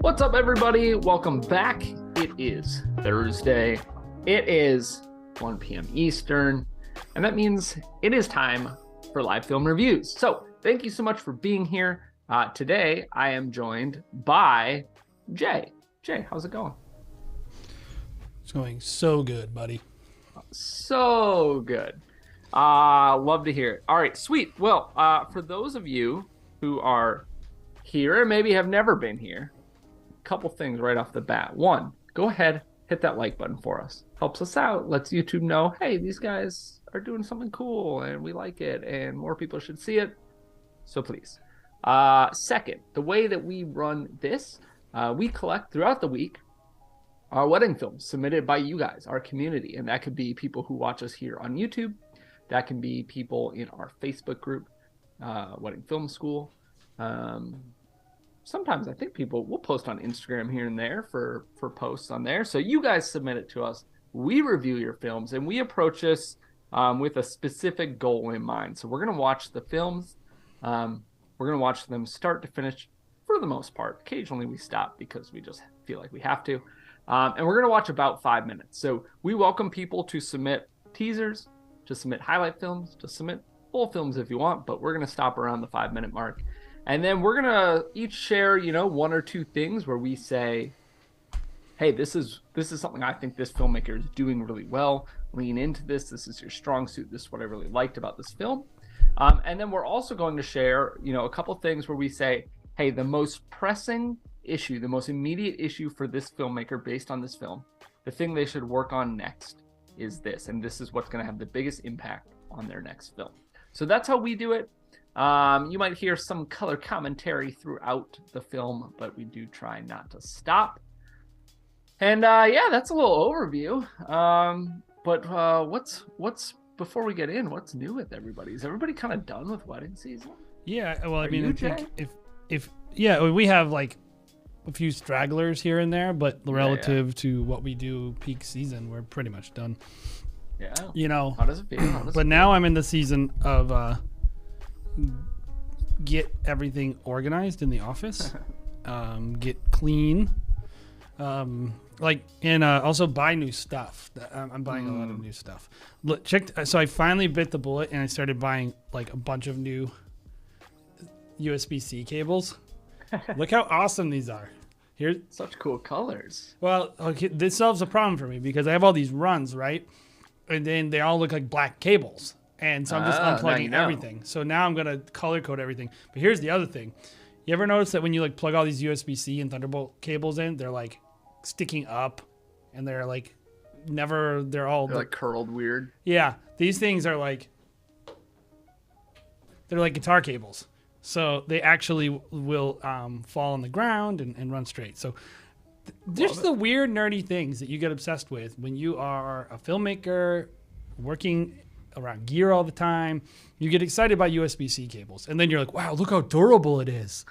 What's up, everybody? Welcome back. It is Thursday. It is 1 p.m. Eastern, and that means it is time for live film reviews. So thank you so much for being here. Today, I am joined by Jay. Jay, how's it going? It's going so good, buddy. So good. Love to hear it. All right, sweet. Well, for those of you who are here and maybe have never been here, a couple things right off the bat. One, go ahead, hit that like button for us. Helps us out, lets YouTube know, hey, these guys are doing something cool and we like it and more people should see it. So please. Second, the way that we run this, we collect throughout the week our wedding films submitted by you guys, our community. And that could be people who watch us here on YouTube. That can be people in our Facebook group, Wedding Film School. Sometimes I think people will post on Instagram here and there for posts on there. So you guys submit it to us. We review your films and we approach this with a specific goal in mind. So we're going to watch the films. We're going to watch them start to finish for the most part. Occasionally we stop because we just feel like we have to. And we're going to watch about 5 minutes. So we welcome people to submit teasers, to submit highlight films, to submit full films if you want, but we're going to stop around the 5 minute mark. And then we're going to each share, one or two things where we say, hey, this is something I think this filmmaker is doing really well. Lean into this. This is your strong suit. This is what I really liked about this film. And then we're also going to share, a couple things where we say, hey, the most pressing issue, the most immediate issue for this filmmaker based on this film, the thing they should work on next is this. And this is what's going to have the biggest impact on their next film. So that's how we do it. You might hear some color commentary throughout the film, but we do try not to stop. And that's a little overview. But what's before we get in, what's new with everybody? Is everybody kind of done with wedding season? Yeah, well, I think if we have like a few stragglers here and there, but relative to what we do peak season, we're pretty much done. Yeah. How does it feel? Now I'm in the season of get everything organized in the office, get clean, also buy new stuff. I'm buying a lot of new stuff. Look, so I finally bit the bullet and I started buying like a bunch of new USB-C cables. Look how awesome these are. Here's such cool colors. Well, okay, this solves a problem for me because I have all these runs, right? And then they all look like black cables. And so I'm just unplugging everything. So now I'm going to color code everything. But here's the other thing. You ever notice that when you like plug all these USB-C and Thunderbolt cables in, they're like sticking up and they're like they're like curled weird. Yeah. These things are they're like guitar cables. So they actually will fall on the ground and run straight. So there's the weird nerdy things that you get obsessed with when you are a filmmaker working around gear all the time. You get excited about USB-C cables and then you're like, wow, look how durable it is.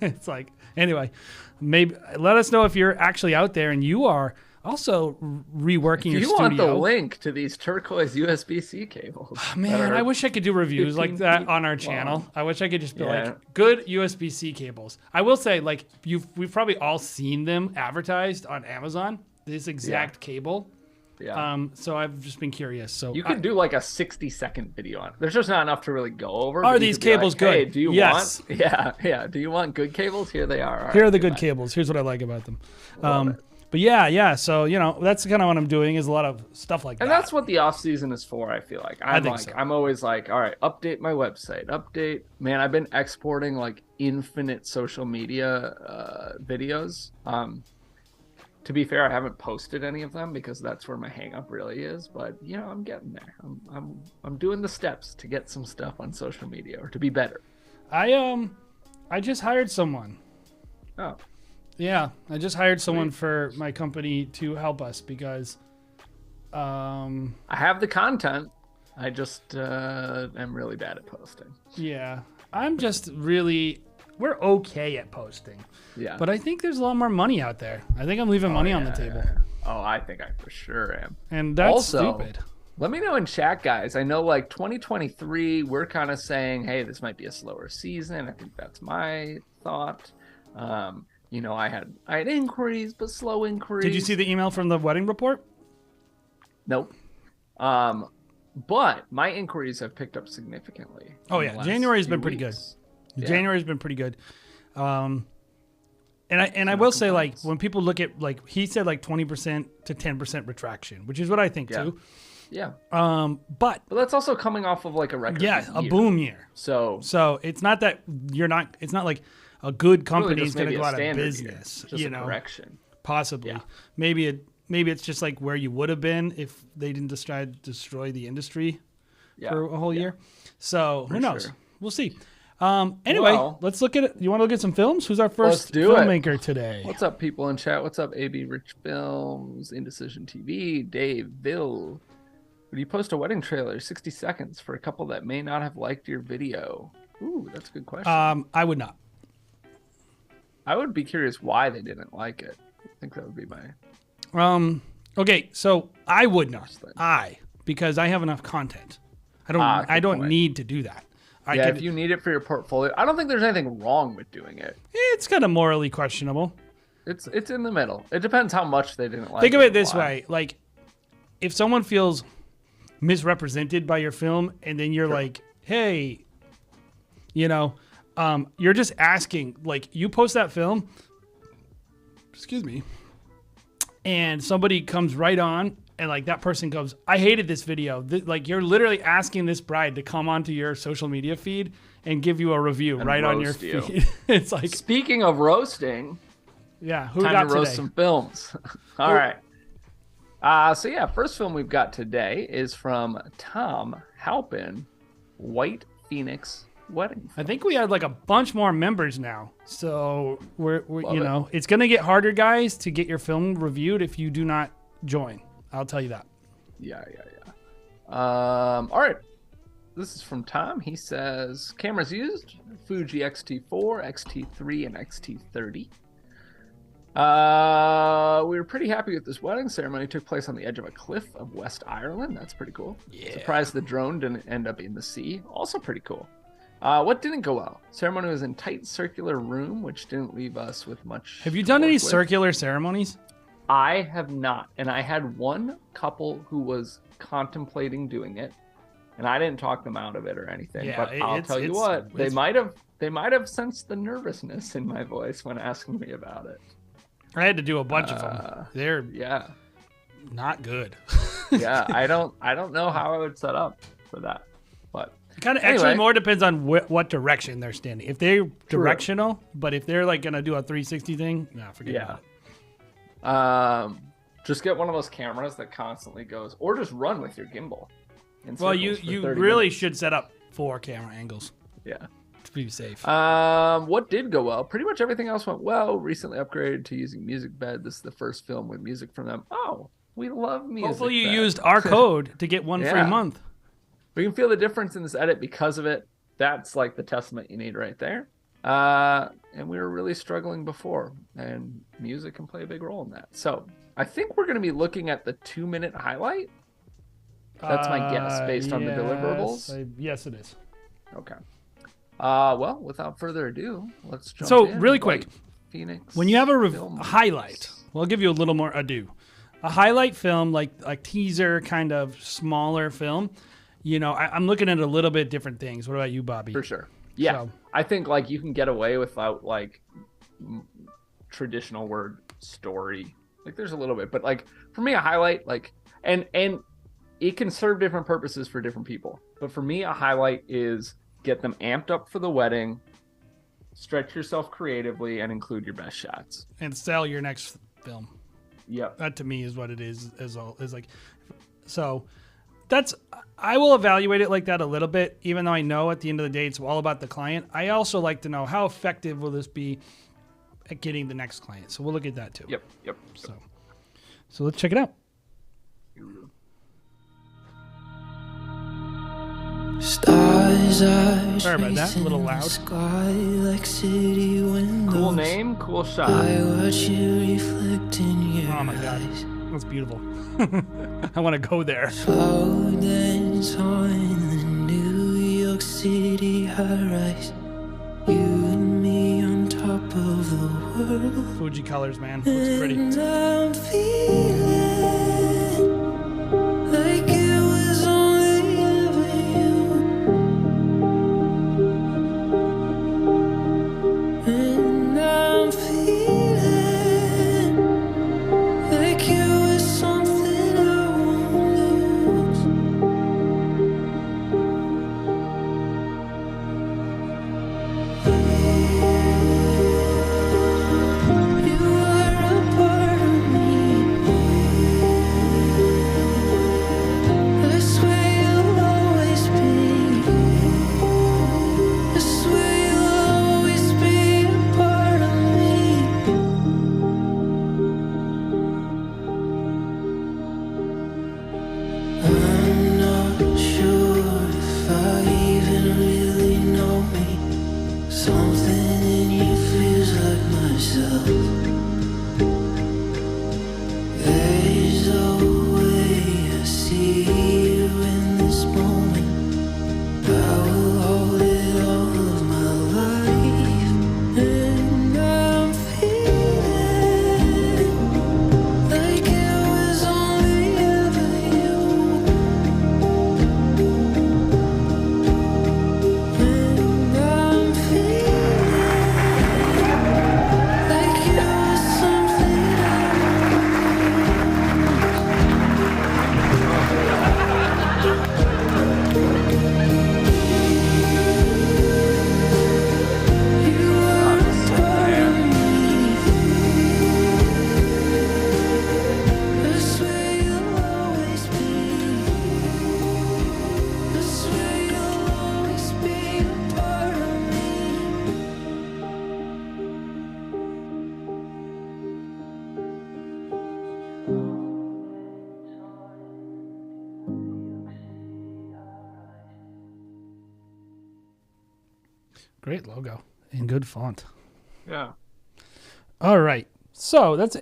It's like, anyway, maybe let us know if you're actually out there and you are also reworking your studio. You want the link to these turquoise USB-C cables. Oh, man, I wish I could do reviews like that on our channel. I wish I could just be like, good USB-C cables. I will say, like, we've probably all seen them advertised on Amazon, this exact cable. Yeah. So I've just been curious. So you could do like a 60-second video on it. There's just not enough to really go over. Are these cables good? Hey, do you want? Yeah. Do you want good cables? Here they are. Here are the good cables. Here's what I like about them. But yeah. So that's kind of what I'm doing is a lot of stuff like that. And that's what the off season is for. I feel like I'm always like, all right, update my website. Man, I've been exporting like infinite social media videos. To be fair, I haven't posted any of them because that's where my hang up really is. But I'm getting there. I'm doing the steps to get some stuff on social media or to be better. I just hired someone. Oh. Yeah, I just hired someone for my company to help us because I have the content. I just am really bad at posting. Yeah, we're okay at posting. Yeah. But I think there's a lot more money out there. I think I'm leaving money on the table. Yeah. Oh, I think I for sure am. And that's also stupid. Let me know in chat, guys. I know like 2023, we're kind of saying, hey, this might be a slower season. I think that's my thought. I had inquiries, but slow inquiries. Did you see the email from the wedding report? Nope. But my inquiries have picked up significantly. Oh yeah, January's been pretty good. Yeah. January's been pretty good. And I will say, like, when people look at, like, he said like 20% to 10% retraction, which is what I think too. Yeah. But that's also coming off of like a record. Yeah, year. a boom year. So it's not that it's not like a good company is going to go out of business. Just a correction. Possibly. Yeah. Maybe it's just like where you would have been if they didn't decide to destroy the industry for a whole year. So who knows? Sure. We'll see. Anyway, let's look at it. You want to look at some films? Who's our first filmmaker today? What's up, people in chat? What's up, AB Rich Films, Indecision TV, Dave, Bill? Would you post a wedding trailer, 60 seconds, for a couple that may not have liked your video? Ooh, that's a good question. I would not. I would be curious why they didn't like it. I think that would be my... Okay, so I would not. Because I have enough content. I don't need to do that. If you need it for your portfolio, I don't think there's anything wrong with doing it. It's kind of morally questionable. It's in the middle. It depends how much they didn't like it. Think of it this way. Like, if someone feels misrepresented by your film and then you're like, hey, you're just asking, like, you post that film, excuse me, and somebody comes right on and like that person goes, I hated this video. Like, you're literally asking this bride to come onto your social media feed and give you a review and right on your feed. It's like, speaking of roasting, who time got to roast today? some films. All right. First film we've got today is from Tom Halpin, White Phoenix Wedding Film. I think we had like a bunch more members now, so we're it's gonna get harder, guys, to get your film reviewed if you do not join. I'll tell you that. Yeah. All right. This is from Tom. He says, cameras used, Fuji X-T4, X-T3, and X-T30. We were pretty happy with this wedding. Ceremony took place on the edge of a cliff of West Ireland. That's pretty cool. Yeah. Surprised the drone didn't end up in the sea. Also pretty cool. What didn't go well? Ceremony was in tight circular room, which didn't leave us with much. Have you done any circular ceremonies? I have not, and I had one couple who was contemplating doing it, and I didn't talk them out of it or anything. Yeah, but I'll tell you what, they might have sensed the nervousness in my voice when asking me about it. I had to do a bunch of them. They're not good. I don't know how I would set up for that, but it kind of actually more depends on what direction they're standing. If they're directional, but if they're like gonna do a 360 thing, forget about it. Just get one of those cameras that constantly goes, or just run with your gimbal. Well, you really should set up 4 camera angles. Yeah. To be safe. What did go well? Pretty much everything else went well. Recently upgraded to using MusicBed. This is the first film with music from them. Oh, we love MusicBed. Hopefully you used our code to get one free month. We can feel the difference in this edit because of it. That's like the testament you need right there. And we were really struggling before, and music can play a big role in that. So I think we're going to be looking at the 2-minute highlight. That's my guess based on the deliverables. Yes, it is. Okay. Well, without further ado, let's jump in. So really quick, Phoenix. When you have a highlight, well, I'll give you a little more ado. A highlight film, like a teaser kind of smaller film, I'm looking at a little bit different things. What about you, Bobby? For sure. Yeah. I think like you can get away without like traditional word story. Like there's a little bit, but like for me, a highlight, like, and it can serve different purposes for different people. But for me, a highlight is get them amped up for the wedding, stretch yourself creatively, and include your best shots. And sell your next film. Yep. That to me is what it is like. So I will evaluate it like that a little bit, even though I know at the end of the day it's all about the client. I also like to know how effective will this be at getting the next client. So we'll look at that too. Yep. So let's check it out. Stars are sorry about that, a little loud. Like city windows. Cool name, cool shot. I watch you reflect in your oh my god, that's beautiful. I want to go there. Slow dance on the New York City high rise. You and me on top map of the world. Fuji colors, man. Looks pretty. And I'm feeling like it was only ever you. And I'm feeling like you was something I won't lose. You are a part of me. I swear you'll always be. I swear you'll always be a part of me. I'm not sure if I even really know me. Something in you feels like myself. There's a way I see you in this moment. I will hold it all of my life. And I'm feeling like it was only ever you. And I'm feeling like you was something I You are a part of me. I swear you'll always be. I swear you'll always be a part of me. Great logo and good font. Yeah. All right. So that's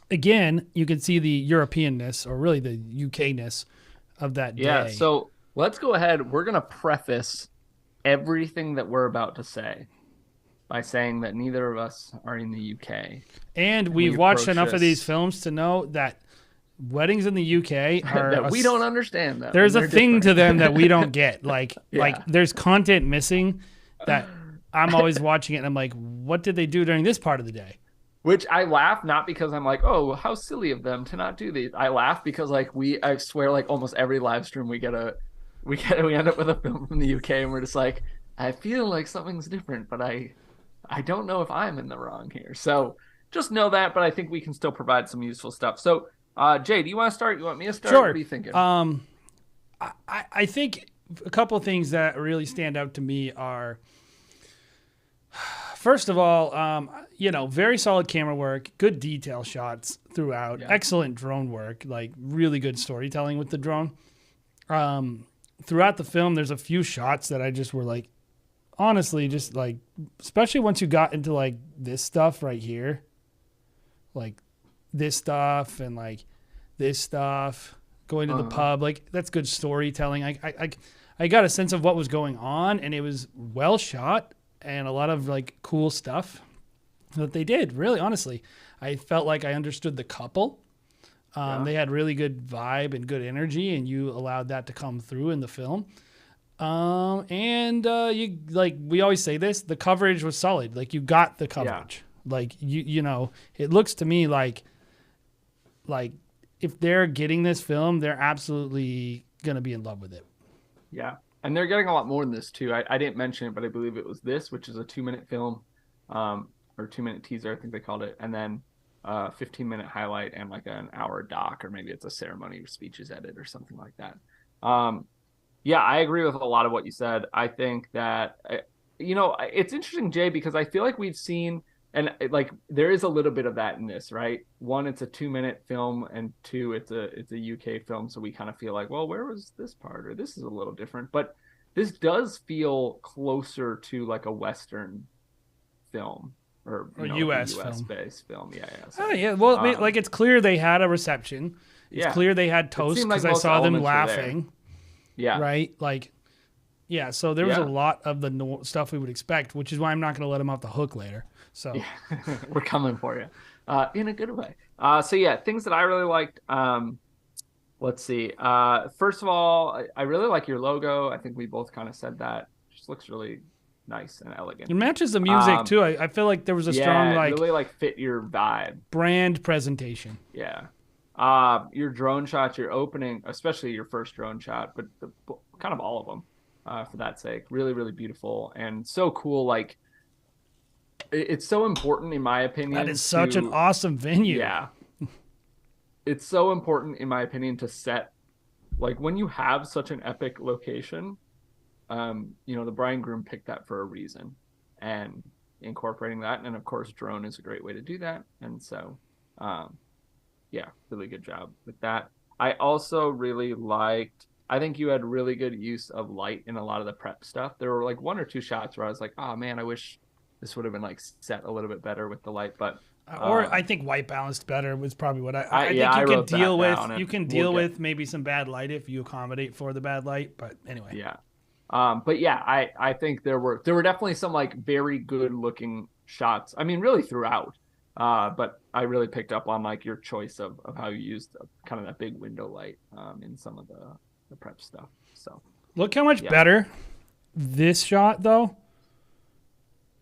again, you can see the Europeanness or really the UK-ness of that day. Yeah. So let's go ahead. We're going to preface everything that we're about to say by saying that neither of us are in the UK. And we we've watched approach enough of this- these films to know that weddings in the UK are that we don't understand them. There's a They're thing to different. them that we don't get. Like Yeah. like there's content missing that I'm always watching it and I'm like, what did they do during this part of the day? Which I laugh not because I'm like, oh, how silly of them to not do these. I laugh because like I swear like almost every live stream we end up with a film from the UK and we're just like, I feel like something's different, but I don't know if I'm in the wrong here. So just know that, but I think we can still provide some useful stuff. So Jay, do you want to start? You want me to start? Sure. What are you thinking? I think a couple of things that really stand out to me are, first of all, very solid camera work, good detail shots throughout, excellent drone work, like really good storytelling with the drone. Throughout the film, there's a few shots that I just were like, honestly, just like, especially once you got into like this stuff right here, like this stuff and like this stuff going to the pub, like that's good storytelling. I got a sense of what was going on and it was well shot and a lot of like cool stuff that they did. Really, honestly, I felt like I understood the couple. They had really good vibe and good energy, and you allowed that to come through in the film. You like we always say this, the coverage was solid. Like you got the coverage. Like it looks to me like if they're getting this film, they're absolutely gonna be in love with it. Yeah. And they're getting a lot more than this too. I didn't mention it, but I believe it was this, which is a 2-minute film, or 2-minute teaser, I think they called it. And then 15-minute highlight and like an hour doc, or maybe it's a ceremony speeches edit or something like that. Yeah, I agree with a lot of what you said. I think that, it's interesting, Jay, because I feel like we've seen, and like there is a little bit of that in this, right? One, it's a 2-minute film, and two, it's a UK film, so we kind of feel like, well, where was this part, or this is a little different. But this does feel closer to like a Western film, or US US film. based film. Yeah. So, well, like it's clear they had a reception. It's clear they had toast seemed like because I most saw them elements were there. laughing. Yeah. Right. Like Yeah, so there was a Yeah. lot of the stuff we would expect, which is why I'm not going to let him off the hook later. So We're coming for you, in a good way. So yeah, things that I really liked. Let's see. First of all, I really like your logo. I think we both kind of said that. Just looks really nice and elegant. it matches the music too. I feel like there was a strong Yeah, it like really like fit your vibe. brand presentation. Yeah. Your drone shots, your opening, especially your first drone shot, but kind of all of them, for that sake, really, really beautiful and so cool. Like, it's so important in my opinion. That is such an awesome venue. Yeah. It's so important in my opinion to set, like, when you have such an epic location, the bride and groom picked that for a reason, and incorporating that, and of course drone is a great way to do that. And so yeah, really good job with that. I also really liked, I think you had really good use of light in a lot of the prep stuff. There were like one or two shots where I was like, oh man, I wish this would have been like set a little bit better with the light, but or I think white balanced better was probably what I think yeah, you I can wrote that deal with. down, You can and deal we'll with maybe some bad light if you accommodate for the bad light. But anyway, yeah. But yeah, I think there were definitely some like very good looking shots. I mean, really throughout. But I really picked up on like your choice of how you used kind of that big window light in some of the prep stuff. So look how much better this shot though.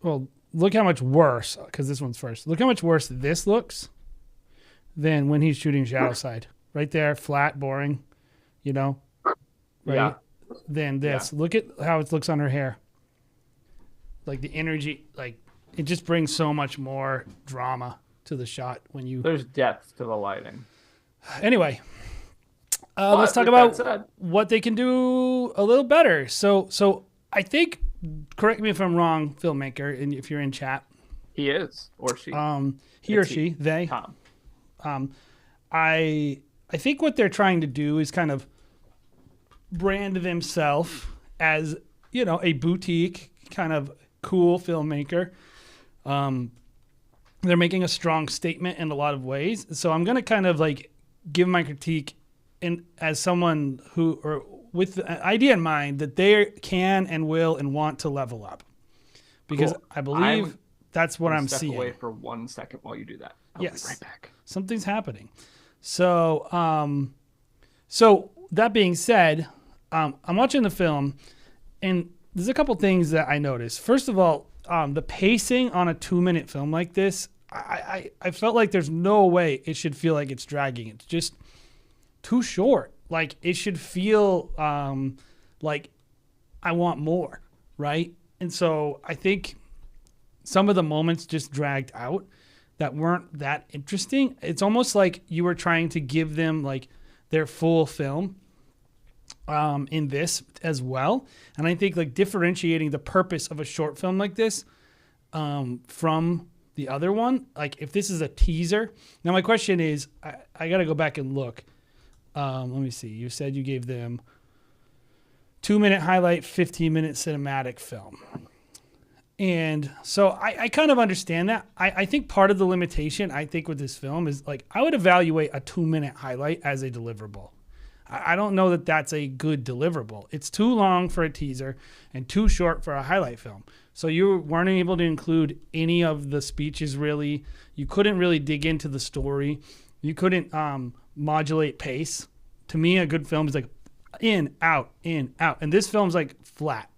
Well, look how much worse, because this one's first. Look how much worse this looks than when he's shooting shadow side. Right there, flat, boring, right? Yeah. Than this. Look at how it looks on her hair. Like the energy, like it just brings so much more drama to the shot when you. There's depth to the lighting. Anyway, let's talk about what they can do a little better. So I think, correct me if I'm wrong, filmmaker, and if you're in chat. He is, or she. He or she, they. Tom. I think what they're trying to do is kind of brand themselves as, a boutique kind of cool filmmaker. They're making a strong statement in a lot of ways. So I'm going to kind of like give my critique as someone who, or with the idea in mind that they can and will and want to level up, because cool. I believe that's what I'm seeing. Step away for 1 second while you do that. I'll be right back. Something's happening. So, so that being said, I'm watching the film, and there's a couple things that I noticed. First of all, the pacing on a 2-minute film like this, I felt like there's no way it should feel like it's dragging. It's just too short. Like it should feel like I want more, right? And so I think some of the moments just dragged out that weren't that interesting. It's almost like you were trying to give them like their full film in this as well. And I think like differentiating the purpose of a short film like this from the other one, like if this is a teaser. Now my question is, I got to go back and look. Let me see. You said you gave them 2-minute highlight, 15-minute cinematic film. And so I kind of understand that. I think part of the limitation, I think, with this film is like I would evaluate a 2-minute highlight as a deliverable. I don't know that that's a good deliverable. It's too long for a teaser and too short for a highlight film. So you weren't able to include any of the speeches really. You couldn't really dig into the story. You couldn't modulate pace. To me, a good film is like in, out, in, out. And this film's like flat.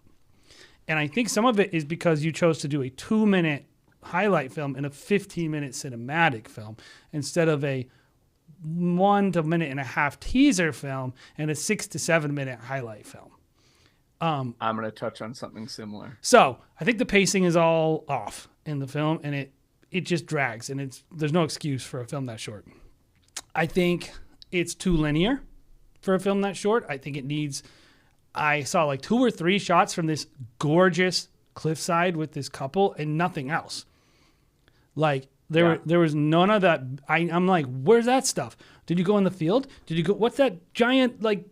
And I think some of it is because you chose to do a 2-minute highlight film and a 15-minute cinematic film instead of a 1 to 1.5 minute teaser film and a 6 to 7 minute highlight film. I'm going to touch on something similar. So I think the pacing is all off in the film, and it just drags, and there's no excuse for a film that short. I think it's too linear for a film that short. I think it needs. I saw like 2 or 3 shots from this gorgeous cliffside with this couple and nothing else. Like there was none of that. I'm like, where's that stuff? Did you go in the field? Did you go? What's that giant like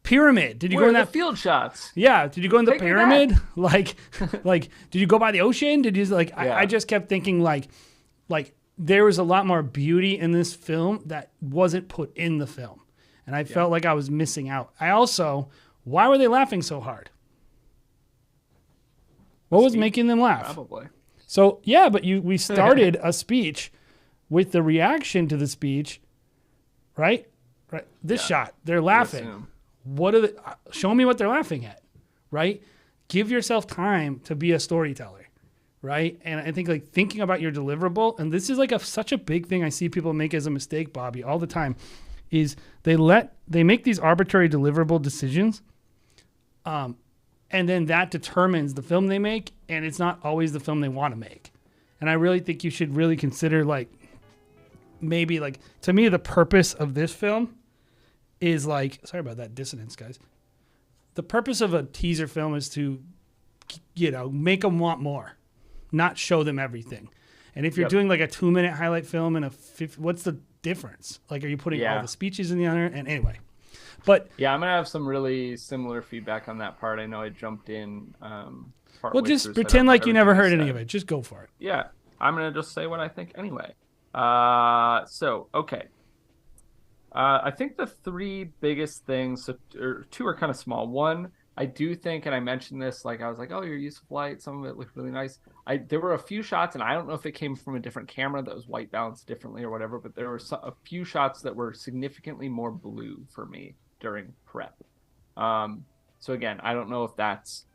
pyramid? Did you go in that field shots? Yeah. Did you go in the pyramid? Like, did you go by the ocean? Did you like? Yeah. I just kept thinking like there was a lot more beauty in this film that wasn't put in the film, and I felt like I was missing out. Why were they laughing so hard? What was making them laugh? Probably. So yeah, but we started a speech with the reaction to the speech, right? Right. This shot, they're laughing. What are they? Show me what they're laughing at, right? Give yourself time to be a storyteller, right? And I think like thinking about your deliverable, and this is like such a big thing I see people make as a mistake, Bobby, all the time, is they make these arbitrary deliverable decisions, and then that determines the film they make, and it's not always the film they want to make. And I really think you should really consider like maybe like, to me, the purpose of this film is like, sorry about that dissonance, guys. The purpose of a teaser film is to, make them want more, not show them everything. And if you're doing like a 2-minute highlight film and what's the difference? Like, are you putting all the speeches in the other? And anyway, but yeah, I'm gonna have some really similar feedback on that part. I know I jumped in. Well, just pretend like you never heard any of it. Just go for it. Yeah, I'm gonna just say what I think anyway. Okay. I think the three biggest things, or two are kind of small. One, I do think, and I mentioned this, like I was like, oh, your use of light, some of it looked really nice. There were a few shots, and I don't know if it came from a different camera that was white balanced differently or whatever, but there were a few shots that were significantly more blue for me during prep. So again, I don't know if that's...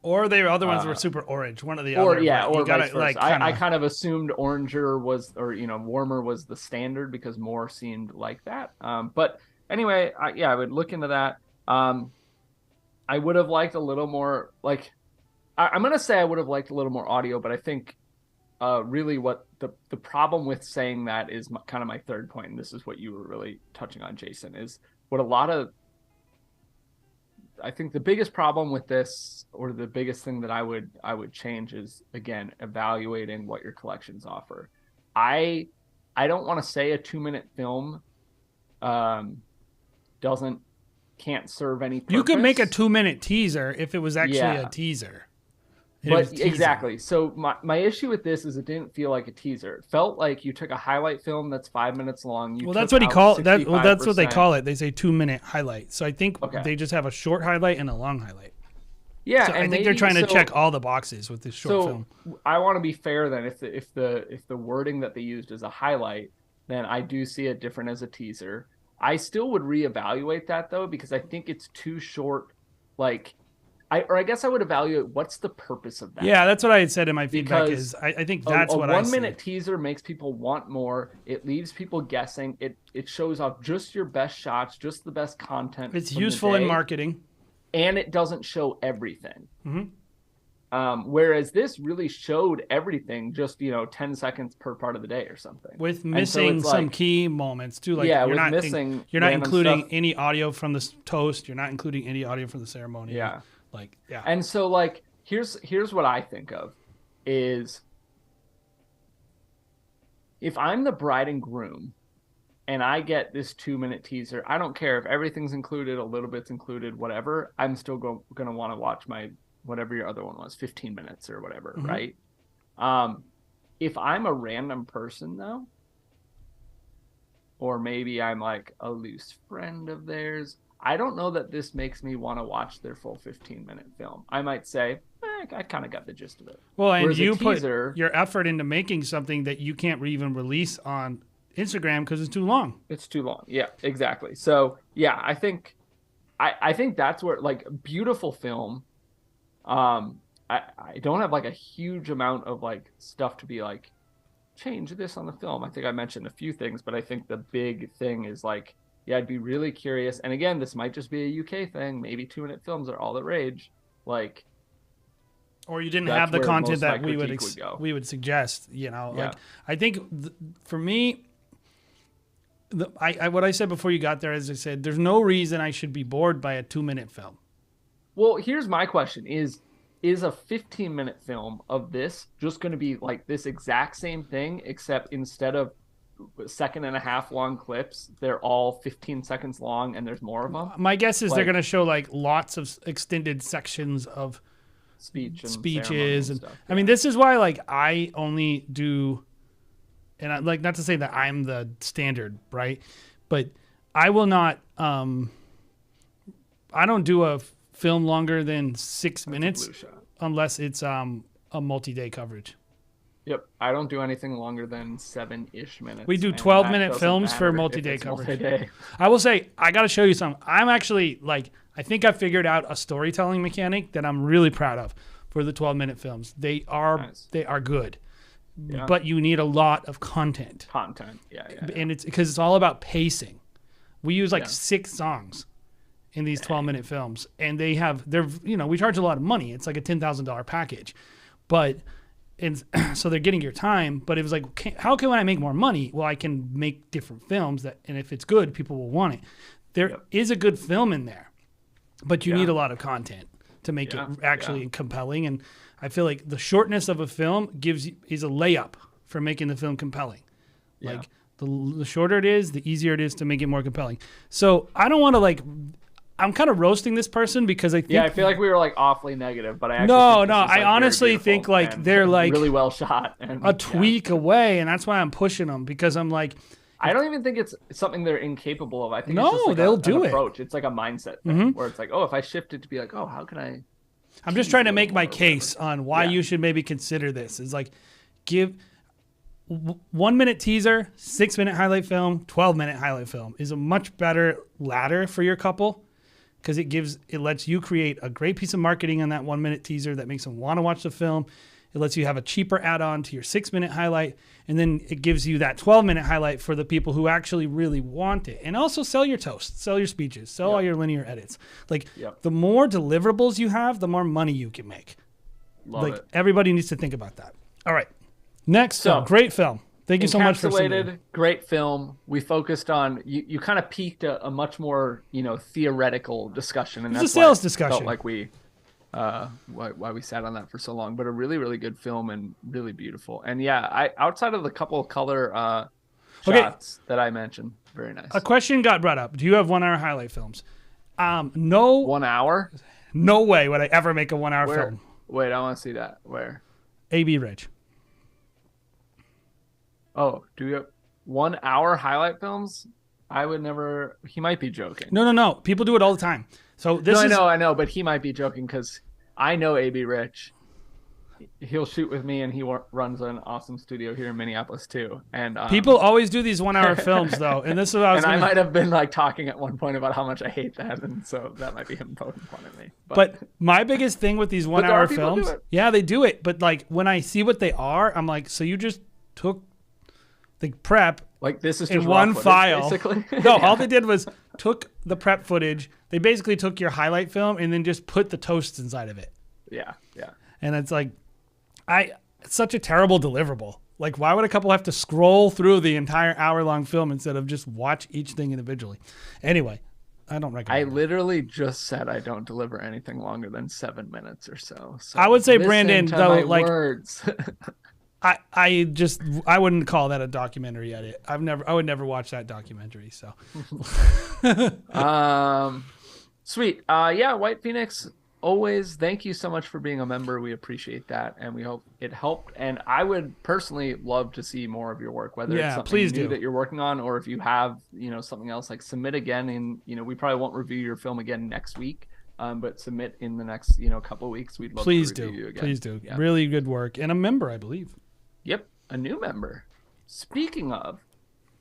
Or the other ones were super orange. One of the other. Yeah, or gotta, vice versa. like, I kind of assumed oranger was, or warmer was the standard because more seemed like that. But anyway, I would look into that. I would have liked a little more. Like, I'm gonna say I would have liked a little more audio, but I think really what the problem with saying that is kind of my third point, and this is what you were really touching on, Jason, is what a lot of... I think the biggest problem with this, or the biggest thing that I would change, is again evaluating what your collections offer. I don't want to say a 2-minute film can't serve any purpose. You could make a 2-minute teaser if it was actually a teaser. But exactly. So my issue with this is it didn't feel like a teaser. It felt like you took a highlight film that's 5 minutes long. That's what he called that. Well, that's what they call it. They say 2-minute highlight. So I think they just have a short highlight and a long highlight. Yeah, so and I think they're trying to check all the boxes with this short film. I want to be fair then. If the wording that they used is a highlight, then I do see it different as a teaser. I still would reevaluate that though, because I think it's too short. Like, I guess I would evaluate what's the purpose of that. Yeah, that's what I had said in my feedback. Is I think that's what I see. A 1-minute teaser makes people want more. It leaves people guessing. It shows off just your best shots, just the best content. It's useful in marketing, and it doesn't show everything. Mm-hmm. Whereas this really showed everything, just 10 seconds per part of the day or something, with missing some key moments too. Like you're not missing. You're not including any audio from the toast. You're not including any audio from the ceremony. Yeah. And so here's what I think of is, if I'm the bride and groom and I get this 2-minute teaser, I don't care if everything's included, a little bit's included, whatever, I'm still going to want to watch my, whatever your other one was, 15 minutes or whatever. Mm-hmm. Right. If I'm a random person though, or maybe I'm like a loose friend of theirs, I don't know that this makes me want to watch their full 15-minute film. I might say, I kind of got the gist of it. Well, and you put your effort into making something that you can't even release on Instagram because it's too long. It's too long. Yeah, exactly. So, yeah, I think that's where, like, beautiful film. I don't have, like, a huge amount of, like, stuff to be, like, change this on the film. I think I mentioned a few things, but I think the big thing is, like, yeah, I'd be really curious. And again, this might just be a UK thing. Maybe 2-minute films are all the rage. Like, or you didn't have the content that we would suggest. Like, I think for me, what I said before you got there, as I said, there's no reason I should be bored by a 2-minute film. Well, here's my question: is a 15-minute film of this just going to be like this exact same thing, except instead of 1.5-second long clips, they're all 15 seconds long and there's more of them? My guess is they're going to show like lots of extended sections of speeches and stuff. I mean, this is why like I only do, and I like, not to say that I'm the standard, right? But I will not I don't do a film longer than 6 minutes unless it's a multi-day coverage. Yep. I don't do anything longer than 7-ish minutes. We do and 12-minute that films doesn't for matter if multi-day it's coverage. multi-day. I will say, I got to show you something. I'm actually like, I think I figured out a storytelling mechanic that I'm really proud of for the 12-minute films. They are good, Yeah. but you need a lot of content. Yeah. And it's because it's all about pacing. We use like Yeah. 6 songs in these 12-minute films, and we charge a lot of money. It's like a $10,000 package, but so they're getting your time. But it was like, how can I make more money? Well, I can make different films and if it's good, people will want it. There is a good film in there, but you need a lot of content to make it actually compelling. And I feel like the shortness of a film is a layup for making the film compelling. Yeah. Like the shorter it is, the easier it is to make it more compelling. So I don't want to I'm kind of roasting this person because I think... Yeah, I feel like we were like awfully negative, but I actually I honestly think like they're like really well shot and a tweak away, and that's why I'm pushing them, because I'm like... I don't even think it's something they're incapable of. I think No, it's just like they'll an do it. approach. It's like a mindset thing where it's like, oh, if I shift it to be like, oh, how can I... I'm just trying to make my case on why you should maybe consider this. Is like, give 1-minute teaser, 6-minute highlight film, 12-minute highlight film is a much better ladder for your couple, because it lets you create a great piece of marketing on that 1-minute teaser that makes them want to watch the film. It lets you have a cheaper add-on to your 6-minute highlight, and then it gives you that 12-minute highlight for the people who actually really want it. And also sell your toast, sell your speeches, sell all your linear edits. Like the more deliverables you have, the more money you can make. Love it. Everybody needs to think about that. All right, next film, great film. Thank you so much for encapsulated, great film. We focused on you kind of peaked a much more theoretical discussion, and it's that's a sales why it discussion. felt like we why we sat on that for so long. But a really, really good film and really beautiful. And I outside of the couple of color shots that I mentioned, very nice. A question got brought up. Do you have 1-hour highlight films? No. 1 hour? No way would I ever make a 1-hour film. Wait, I want to see that. Where? A.B. Rich. Oh, do you have 1 hour highlight films? I would never. He might be joking. No. People do it all the time. So this is. I know, but he might be joking because I know A.B. Rich. He'll shoot with me, and he runs an awesome studio here in Minneapolis too. And people always do these 1-hour films though, and this is what I was. I might have been like talking at one point about how much I hate that, and so that might be him poking fun at me. But my biggest thing with these 1-hour films, they do it. But like when I see what they are, I'm like, so you just took the prep, like this is in just one footage, file. basically. No, all they did was took the prep footage. They basically took your highlight film and then just put the toasts inside of it. Yeah. And it's like, it's such a terrible deliverable. Like, why would a couple have to scroll through the entire hour-long film instead of just watch each thing individually? Anyway, I don't recommend it. I literally just said I don't deliver anything longer than 7 minutes or so. I would say, Brandon, though, like words. I wouldn't call that a documentary edit. I would never watch that documentary. So, sweet. White Phoenix. Always, thank you so much for being a member. We appreciate that, and we hope it helped. And I would personally love to see more of your work, whether it's something new that you're working on, or if you have, something else, like submit again. And we probably won't review your film again next week, but submit in the next, couple of weeks. We'd love to review you again. Please do. Yeah. Really good work, and a member, I believe. Yep, a new member. Speaking of,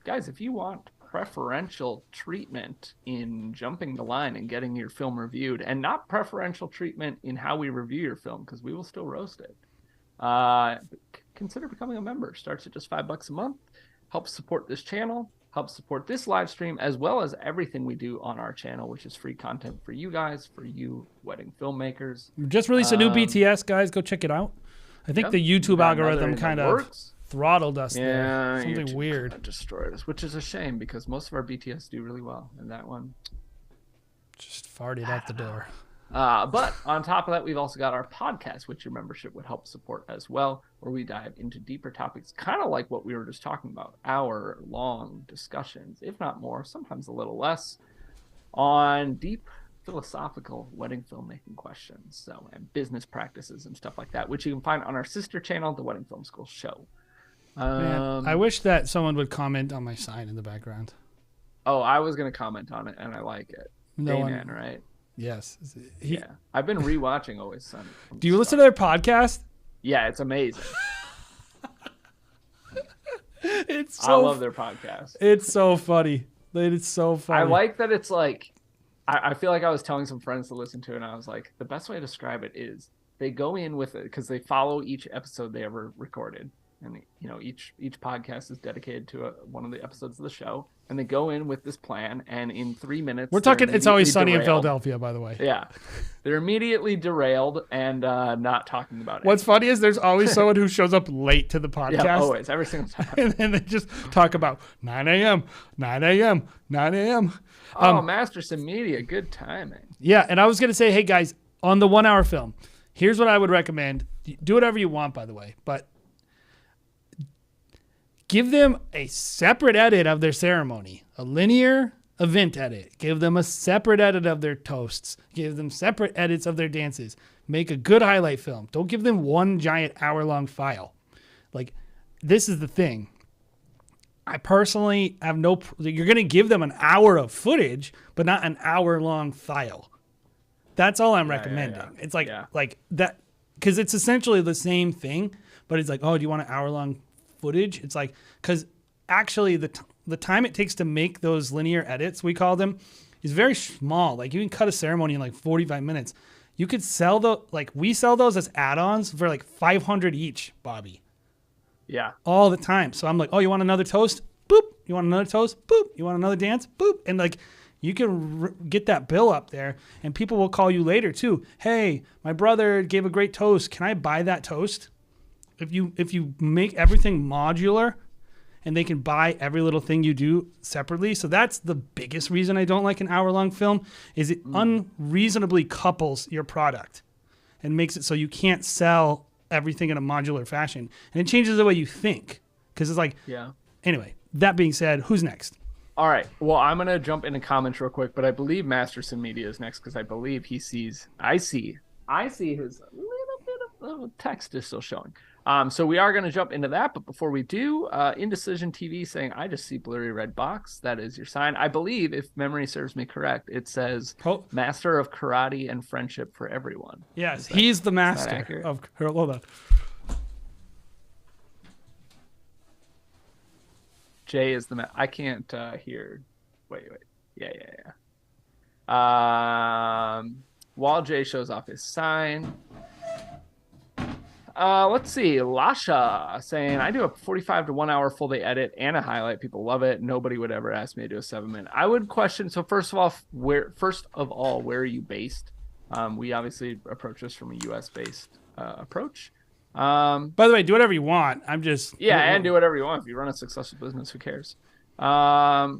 guys, if you want preferential treatment in jumping the line and getting your film reviewed, and not preferential treatment in how we review your film, because we will still roast it, consider becoming a member. Starts at just $5 a month. Helps support this channel, helps support this live stream, as well as everything we do on our channel, which is free content for you guys, for you wedding filmmakers. We just released a new BTS, guys. Go check it out. I think the YouTube algorithm kind of throttled us there. Something weird. Destroyed us, which is a shame because most of our BTS do really well, and that one just farted out the door. But on top of that, we've also got our podcast, which your membership would help support as well, where we dive into deeper topics, kind of like what we were just talking about, hour-long discussions, if not more, sometimes a little less, on deep philosophical wedding filmmaking questions, and business practices and stuff like that, which you can find on our sister channel, the Wedding Film School Show. Man, I wish that someone would comment on my sign in the background. Oh, I was going to comment on it, and I like it. No Amen, right? Yes. Yeah, I've been rewatching Always Sunny. Do you listen to their podcast? Yeah, it's amazing. It's I love their podcast. It's so funny. It's so funny. I like that it's like, I feel like I was telling some friends to listen to it, and I was like, the best way to describe it is they go in with it because they follow each episode they ever recorded. And, you know, each podcast is dedicated to one of the episodes of the show. And they go in with this plan, and in 3 minutes... We're talking It's Always Sunny in derailed. Philadelphia, by the way. Yeah. They're immediately derailed and not talking about it. What's funny is there's always someone who shows up late to the podcast. Yeah, always. Every single time. And then they just talk about 9 a.m., 9 a.m., 9 a.m. Masterson Media. Good timing. Yeah, and I was going to say, hey, guys, on the 1 hour film, here's what I would recommend. Do whatever you want, by the way, but give them a separate edit of their ceremony, a linear event edit. Give them a separate edit of their toasts. Give them separate edits of their dances. Make a good highlight film. Don't give them one giant hour-long file. Like, this is the thing. I personally have you're going to give them an hour of footage, but not an hour-long file. That's all I'm recommending. Yeah. It's like that, because it's essentially the same thing, but it's like, oh, do you want an hour-long footage? It's like, because actually the time it takes to make those linear edits, we call them, is very small. Like, you can cut a ceremony in like 45 minutes. You could sell we sell those as add-ons for like $500 each, Bobby. Yeah. All the time. So I'm like, oh, you want another toast? Boop. You want another toast? Boop. You want another dance? Boop. And like, you can get that bill up there, and people will call you later too. Hey, my brother gave a great toast. Can I buy that toast? If you make everything modular, and they can buy every little thing you do separately. So that's the biggest reason I don't like an hour-long film, is it unreasonably couples your product and makes it so you can't sell everything in a modular fashion. And it changes the way you think. Because it's like, yeah. Anyway, that being said, who's next? All right. Well, I'm going to jump into comments real quick, but I believe Masterson Media is next because I believe I see his little bit of text is still showing. So we are going to jump into that, but before we do, Indecision TV saying, I just see blurry red box. That is your sign. I believe, if memory serves me correct, it says Master of Karate and Friendship for Everyone. Yes, he's the master of... Hold on. Jay is the... I can't hear... Wait. Yeah. While Jay shows off his sign... let's see. Lasha saying, I do a 45 to 1 hour full day edit and a highlight. People love it. Nobody would ever ask me to do a 7-minute. I would question. So first of all, where are you based? We obviously approach this from a US based approach. By the way, do whatever you want. I'm just... Yeah, and do whatever you want. If you run a successful business, who cares? I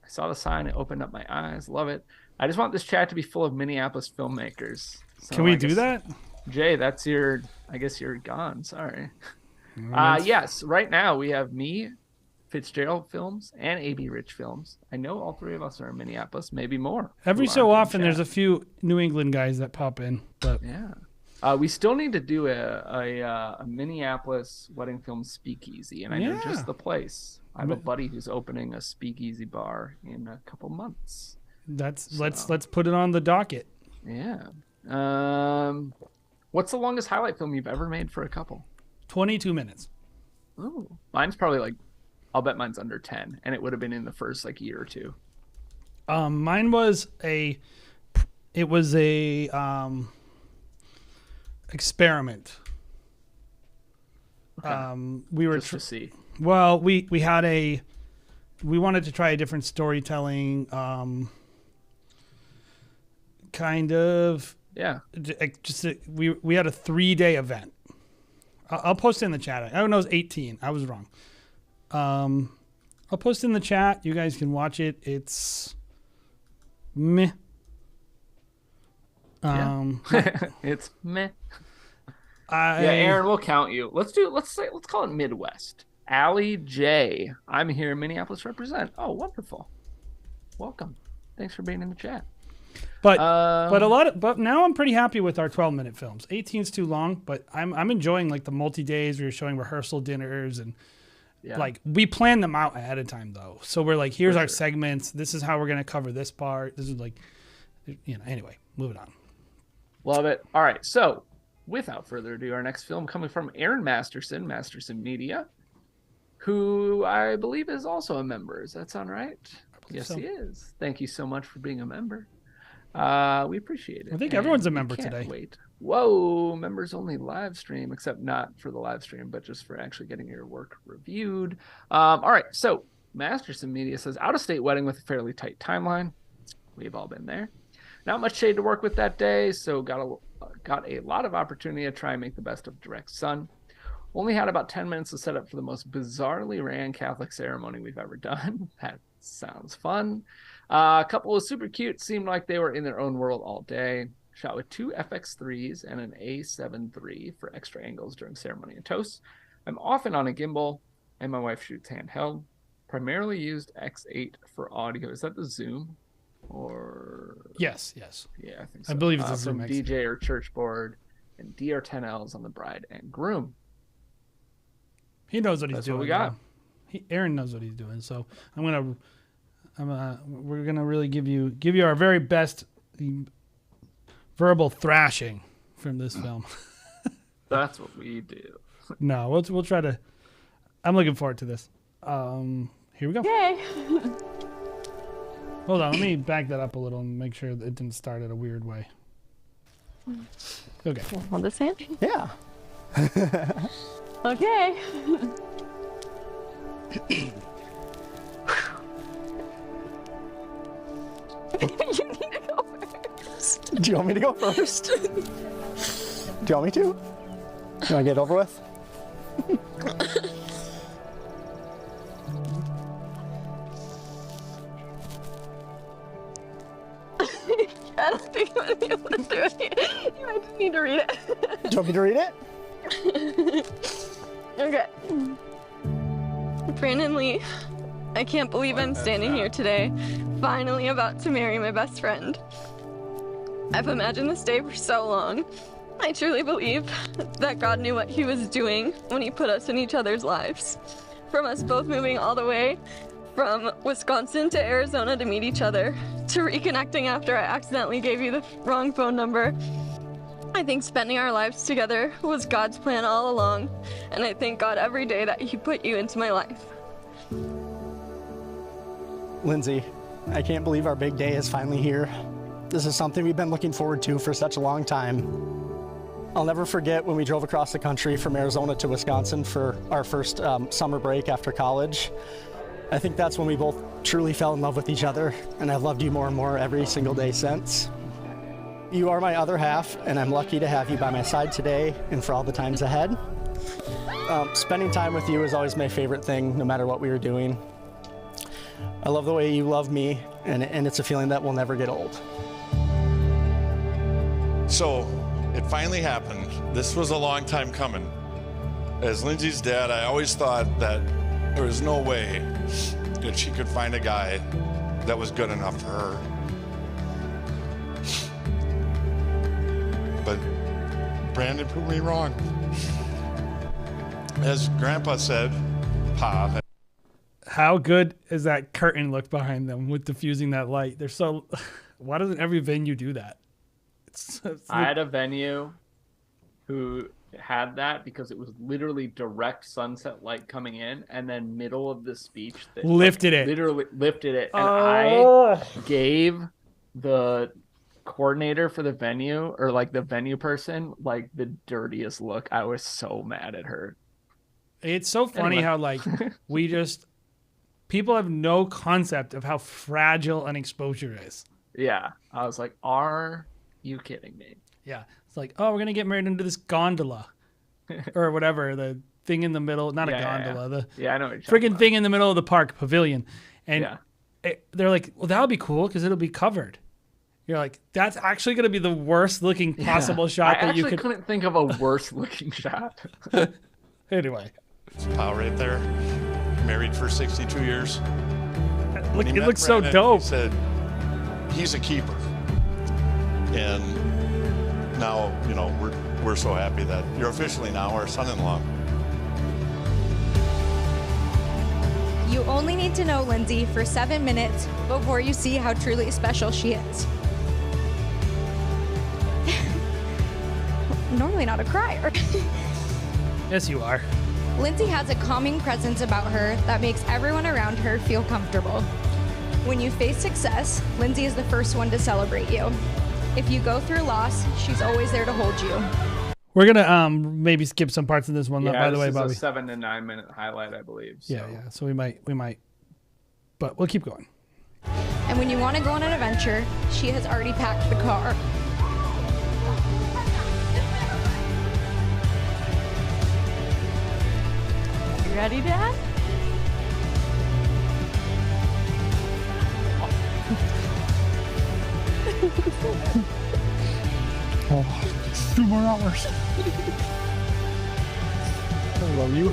saw the sign. It opened up my eyes. Love it. I just want this chat to be full of Minneapolis filmmakers. So can we do that? Jay, that's your... I guess you're gone. Sorry. Yes, right now we have me, Fitzgerald Films, and AB Rich Films. I know all three of us are in Minneapolis, maybe more. Every so often, there's a few New England guys that pop in. But yeah. We still need to do a Minneapolis wedding film speakeasy, and I know just the place. I have a buddy who's opening a speakeasy bar in a couple months. Let's put it on the docket. Yeah. What's the longest highlight film you've ever made for a couple? 22 minutes. Oh, mine's probably I'll bet mine's under 10, and it would have been in the first year or two. Mine was a experiment. Okay. We were just to see. Well, we wanted to try a different storytelling, kind of. Yeah. We had a 3-day event. I'll post it in the chat. I don't know, it was 18. I was wrong. I'll post it in the chat. You guys can watch it. It's meh. It's meh. Aaron, we'll count you. Let's call it Midwest. Allie J. I'm here in Minneapolis represent. Oh, wonderful. Welcome. Thanks for being in the chat. But now I'm pretty happy with our 12-minute films. 18's too long, but I'm enjoying the multi-days where you're showing rehearsal dinners and we plan them out ahead of time though. So we're here's our segments. This is how we're gonna cover this part. This is Anyway, moving on. Love it. All right. So without further ado, our next film coming from Aaron Masterson, Masterson Media, who I believe is also a member. Does that sound right? Yes, so. He is. Thank you so much for being a member. We appreciate it. I think everyone's a member today. Wait. Whoa, members only live stream, except not for the live stream, but just for actually getting your work reviewed. All right. So Masterson Media says, out-of-state wedding with a fairly tight timeline. We've all been there. Not much shade to work with that day, so got a lot of opportunity to try and make the best of direct son. Only had about 10 minutes to set up for the most bizarrely ran Catholic ceremony we've ever done. That sounds fun. A couple was super cute. Seemed like they were in their own world all day. Shot with 2 FX3s and an A7 III for extra angles during ceremony and toast. I'm often on a gimbal, and my wife shoots handheld. Primarily used X8 for audio. Is that the Zoom? Or Yes. Yeah, I think so. I believe it's a from Zoom X. DJ or church board, and DR10Ls on the bride and groom. He knows what he's That's doing. what we got. Aaron knows what he's doing. So we're gonna really give you our very best verbal thrashing from this film. That's what we do. No, we'll try to. I'm looking forward to this. Here we go. Yay! Hold on, let me back that up a little and make sure that it didn't start in a weird way. Okay. Hold this hand. Yeah. Okay. You need to go first. Do you want me to go first? Do you want me to? You want to get it over with? I don't think I'm gonna be able to do it. You might just need to read it. Do you want me to read it? Okay. Brandon Lee, I can't believe I'm standing here today, finally about to marry my best friend. I've imagined this day for so long. I truly believe that God knew what he was doing when he put us in each other's lives. From us both moving all the way from Wisconsin to Arizona to meet each other, to reconnecting after I accidentally gave you the wrong phone number. I think spending our lives together was God's plan all along, and I thank God every day that he put you into my life. Lindsay, I can't believe our big day is finally here. This is something we've been looking forward to for such a long time. I'll never forget when we drove across the country from Arizona to Wisconsin for our first summer break after college. I think that's when we both truly fell in love with each other, and I've loved you more and more every single day since. You are my other half, and I'm lucky to have you by my side today and for all the times ahead. Spending time with you is always my favorite thing, no matter what we are doing. I love the way you love me, and it's a feeling that will never get old. So it finally happened. This was a long time coming. As Lindsay's dad, I always thought that there was no way that she could find a guy that was good enough for her. But Brandon proved me wrong. As Grandpa said, Pa. How good is that curtain look behind them with diffusing that light? They're so. Why doesn't every venue do that? I had a venue who had that because it was literally direct sunset light coming in, and then middle of the speech that lifted it. Literally lifted it, and I gave the coordinator for the venue, or like the venue person, like the dirtiest look. I was so mad at her. It's so funny how like people have no concept of how fragile an exposure is. Yeah, I was like, are you kidding me? Yeah, it's like, oh, we're gonna get married into this gondola, or whatever, the thing in the middle, not a gondola, the I know what you're freaking thing in the middle of the park pavilion, and they're like, well, that'll be cool because it'll be covered. You're like, that's actually gonna be the worst looking possible shot that you could. I couldn't think of a worse looking shot. Anyway, It's Pal right there, married for 62 years. look, it looks so dope. He said he's a keeper, and now we're so happy that you're officially now our son-in-law. You only need to know Lindsay for 7 minutes before you see how truly special she is. really not a crier. Yes, you are. Lindsay has a calming presence about her that makes everyone around her feel comfortable. When you face success, Lindsay is the first one to celebrate you. If you go through loss, she's always there to hold you. We're gonna maybe skip some parts of this one. Yeah, by the this way, is Bobby. a 7 to 9 minute highlight, I believe. So. Yeah. So we might, but we'll keep going. And when you want to go on an adventure, she has already packed the car. You ready, Dad? Oh, 2 more hours. I love you.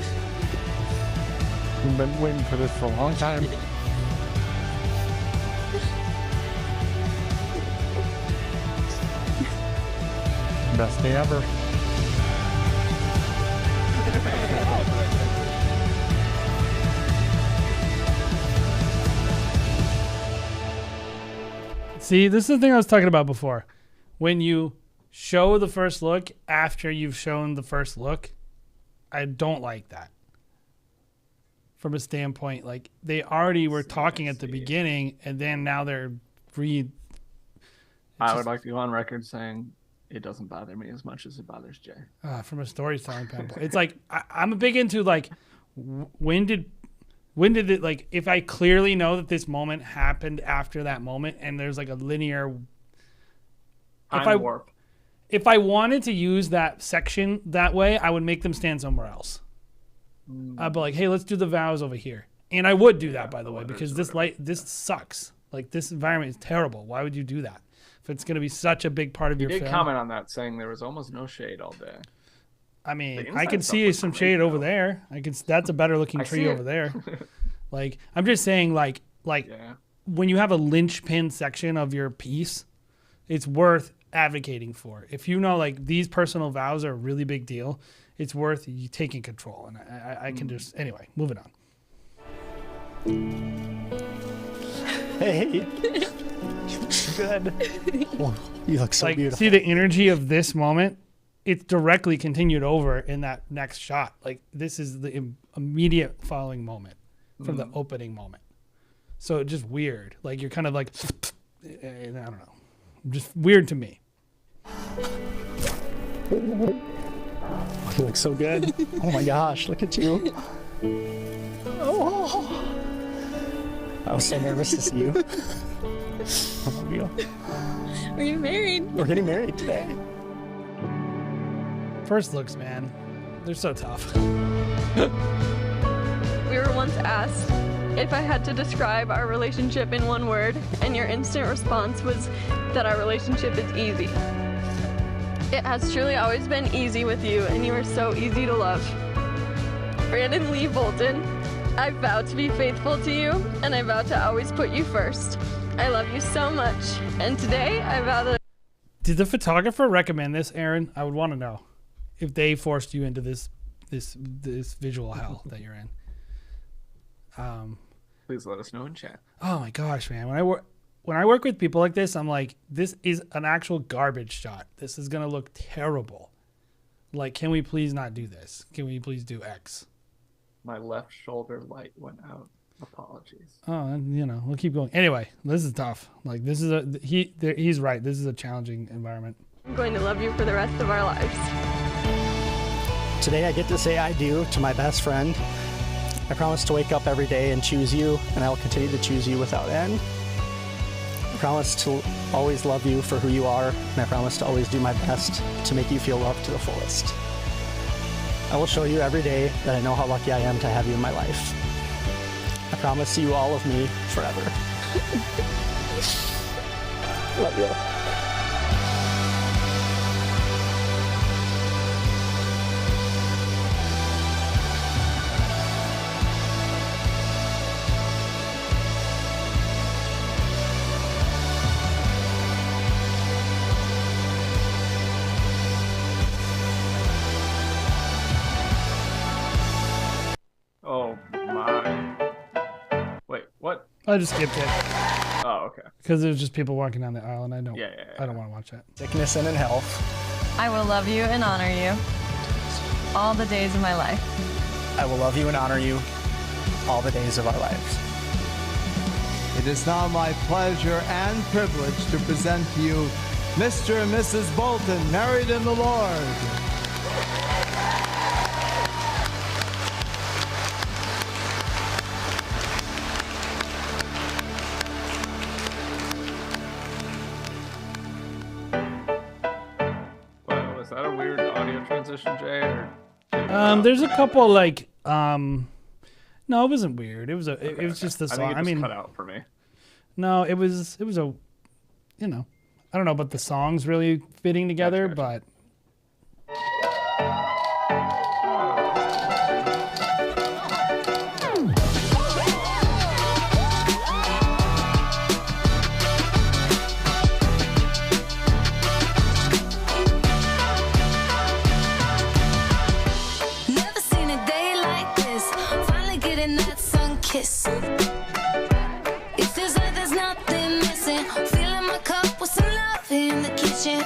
We've been waiting for this for a long time. Best day ever. See, this is the thing I was talking about before. When you show the first look after you've shown the first look, I don't like that. From a standpoint, like they already were talking at the beginning, and then now they're I would like to go on record saying it doesn't bother me as much as it bothers Jay. From a storytelling standpoint. It's like I'm a big into like when did it, like, if I clearly know that this moment happened after that moment and there's like a linear Warp. If I wanted to use that section that way, I would make them stand somewhere else. I'd be like, hey, let's do the vows over here. And I would do that, by the way, because this sucks. Like, this environment is terrible. Why would you do that? If it's going to be such a big part of your film. You did comment on that, saying there was almost no shade all day. I mean, I can see some shade over there. That's a better looking tree over there. Like, I'm just saying, like when you have a linchpin section of your piece, it's worth advocating for. If you know, like, these personal vows are a really big deal, it's worth you taking control. And I can just, anyway, moving on. Hey. Good. Oh, you look so like, beautiful. See the energy of this moment? It's directly continued over in that next shot. Like, this is the immediate following moment from the opening moment. So it's just weird. Like, you're kind of like, I don't know. Just weird to me. You look so good. Oh my gosh, look at you. Oh. I was so nervous to see you. I love you. Are you married? We're getting married today. First looks, man. They're so tough. We were once asked if I had to describe our relationship in one word, and your instant response was that our relationship is easy. It has truly always been easy with you, and you are so easy to love. Brandon Lee Bolton, I vow to be faithful to you, and I vow to always put you first. I love you so much, and today I vow that... Did the photographer recommend this, Aaron? I would want to know if they forced you into this visual hell that you're in. Please let us know in chat. Oh my gosh, man! When I work with people like this, I'm like, this is an actual garbage shot. This is gonna look terrible. Like, can we please not do this? Can we please do X? My left shoulder light went out. Apologies. Oh, we'll keep going. Anyway, this is tough. Like, this is he's right. This is a challenging environment. I'm going to love you for the rest of our lives. Today I get to say I do to my best friend. I promise to wake up every day and choose you, and I will continue to choose you without end. I promise to always love you for who you are, and I promise to always do my best to make you feel loved to the fullest. I will show you every day that I know how lucky I am to have you in my life. I promise you all of me forever. Love you. Oh my. Wait, what? I just skipped it Oh, okay. because there's just people walking down the aisle, and I don't. Yeah. I don't want to watch that. Sickness and in health. I will love you and honor you all the days of my life. I will love you and honor you all the days of our lives. It is now my pleasure and privilege to present to you Mr. and Mrs. Bolton, married in the Lord. Wow, was that a weird audio transition, Jay? Or There's a couple like no, it wasn't weird. It was it was just the song. I think it just cut out for me. No, it was a, you know, I don't know about the songs really fitting together, Gotcha. but Never seen a day like this. Finally getting that sun kiss. It feels like there's nothing missing. Filling my cup with some love in the kitchen.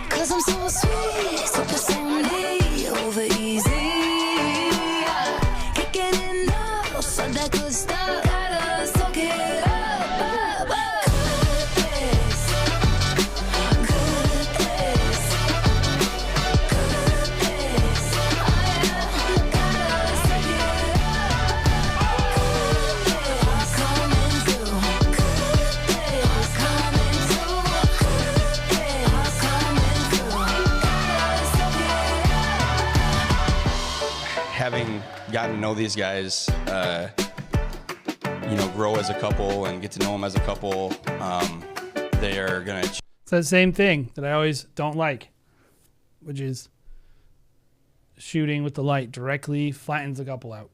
Cause I'm so sweet, super Sunday, over easy. Can't get enough of that good stuff. Gotta soak it up. Good days, good days, good days. I gotta soak it up. Good days coming through. Good days coming through. Good days coming through. Gotta soak it up. Having gotten to know these guys, grow as a couple and get to know them as a couple, they are gonna. it's that same thing that I always don't like, which is shooting with the light directly flattens the couple out.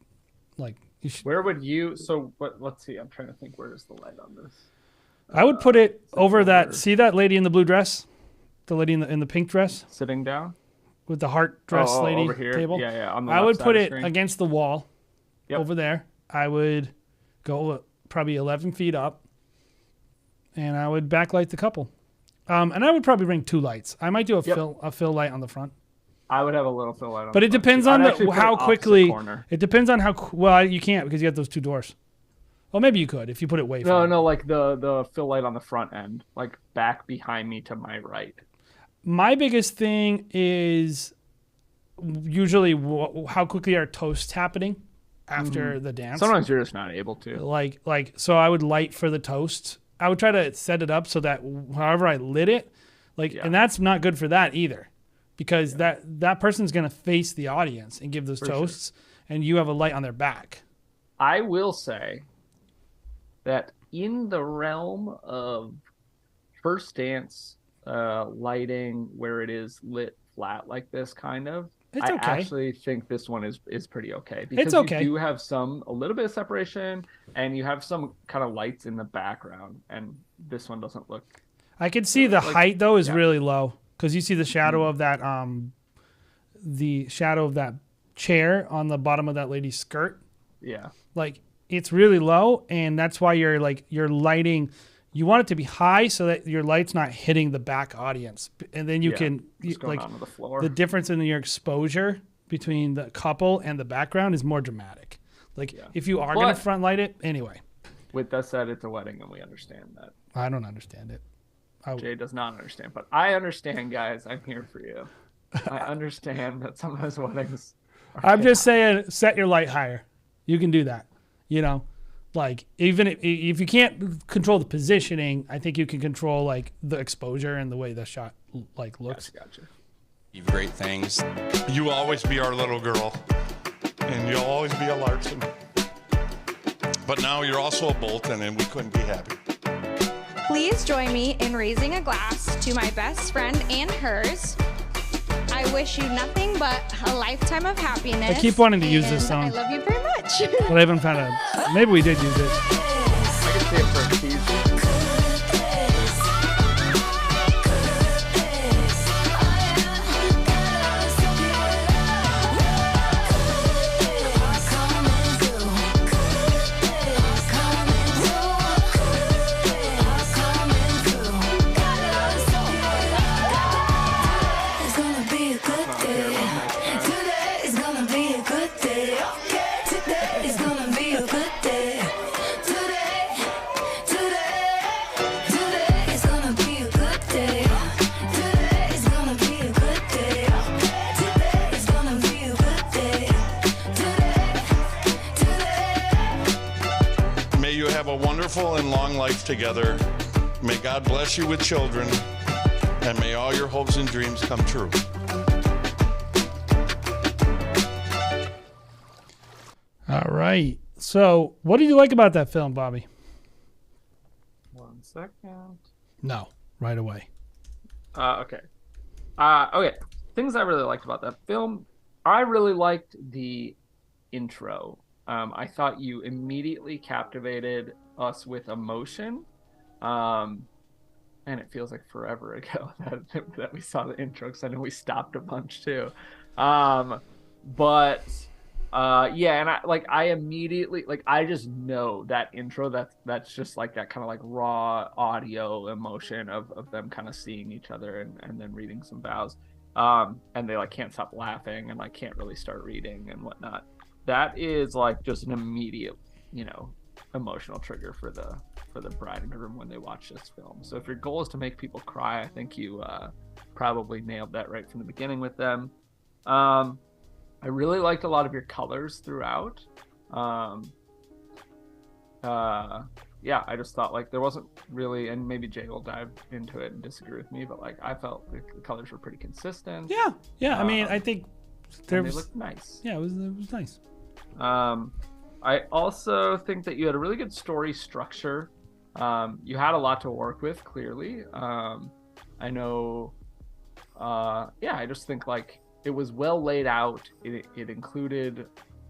Like you should, Where would you? So, but let's see. I'm trying to think. Where is the light on this? I would put it over that. over- See that lady in the blue dress, the lady in the pink dress Sitting down. with the heart dress Oh, lady over here. table. Yeah. On the I left would side put of the it screen. against the wall Yep. over there. I would go probably 11 feet up, and I would backlight the couple. And I would probably bring two lights. I might do a fill light on the front. I would have a little fill light on. But the it front, depends too. on I'd actually put it how opposite quickly. corner. It depends on how well you can't because you got those two doors. Well, maybe you could if you put it way. No, forward. no, like the fill light on the front end, like back behind me to my right. My biggest thing is usually how quickly are toasts happening after the dance. Sometimes you're just not able to. Like so I would light for the toast. I would try to set it up so that however I lit it, and that's not good for that either, because that person's gonna face the audience and give those toasts, and you have a light on their back. I will say that in the realm of first dance lighting, where it is lit flat like this, kind of, It's okay. I actually think this one is pretty okay, because okay. you do have a little bit of separation, and you have some kind of lights in the background, and this one doesn't look. I could see the height though is yeah. really low because you see the shadow of that chair on the bottom of that lady's skirt. Yeah. Like it's really low, and that's why you're lighting. You want it to be high so that your light's not hitting the back audience, and then you can Just going onto the floor. the difference in your exposure between the couple and the background is more dramatic. If you are going to front light it anyway. With that said, it's a wedding, and we understand that. I don't understand it. Jay does not understand, but I understand, guys. I'm here for you. I understand that sometimes weddings. I'm just saying, set your light higher. You can do that. Even if you can't control the positioning, I think you can control the exposure and the way the shot looks. Gotcha. Great things. You will always be our little girl, and you'll always be a Larson. But now you're also a Bolton, and we couldn't be happy. Please join me in raising a glass to my best friend and hers. I wish you nothing but a lifetime of happiness. I keep wanting to use this and song. I love you very much. But I haven't found a. Maybe we did use it. I can see it for a teaser. It's gonna fruitful and long life together. May God bless you with children, and may all your hopes and dreams come true. All right. So, what did you like about that film, Bobby? 1 second. No, right away. Okay. Okay. Things I really liked about that film. I really liked the intro. I thought you immediately captivated us with emotion. And it feels like forever ago that we saw the intro, because I know we stopped a bunch too. Yeah, and I immediately, like, I just know that intro, that's just like that kind of like raw audio emotion of them kind of seeing each other and then reading some vows. And they like can't stop laughing and like can't really start reading and whatnot. That is like just an immediate, emotional trigger for the bride and groom when they watch this film. So if your goal is to make people cry, I think you probably nailed that right from the beginning with them. I really liked a lot of your colors throughout. Yeah, I just thought like there wasn't really, and maybe Jay will dive into it and disagree with me, but like I felt the colors were pretty consistent. Yeah. I mean, I think they looked nice. Yeah, it was nice. I also think that you had a really good story structure. You had a lot to work with, clearly. I know. I just think like it was well laid out. It included,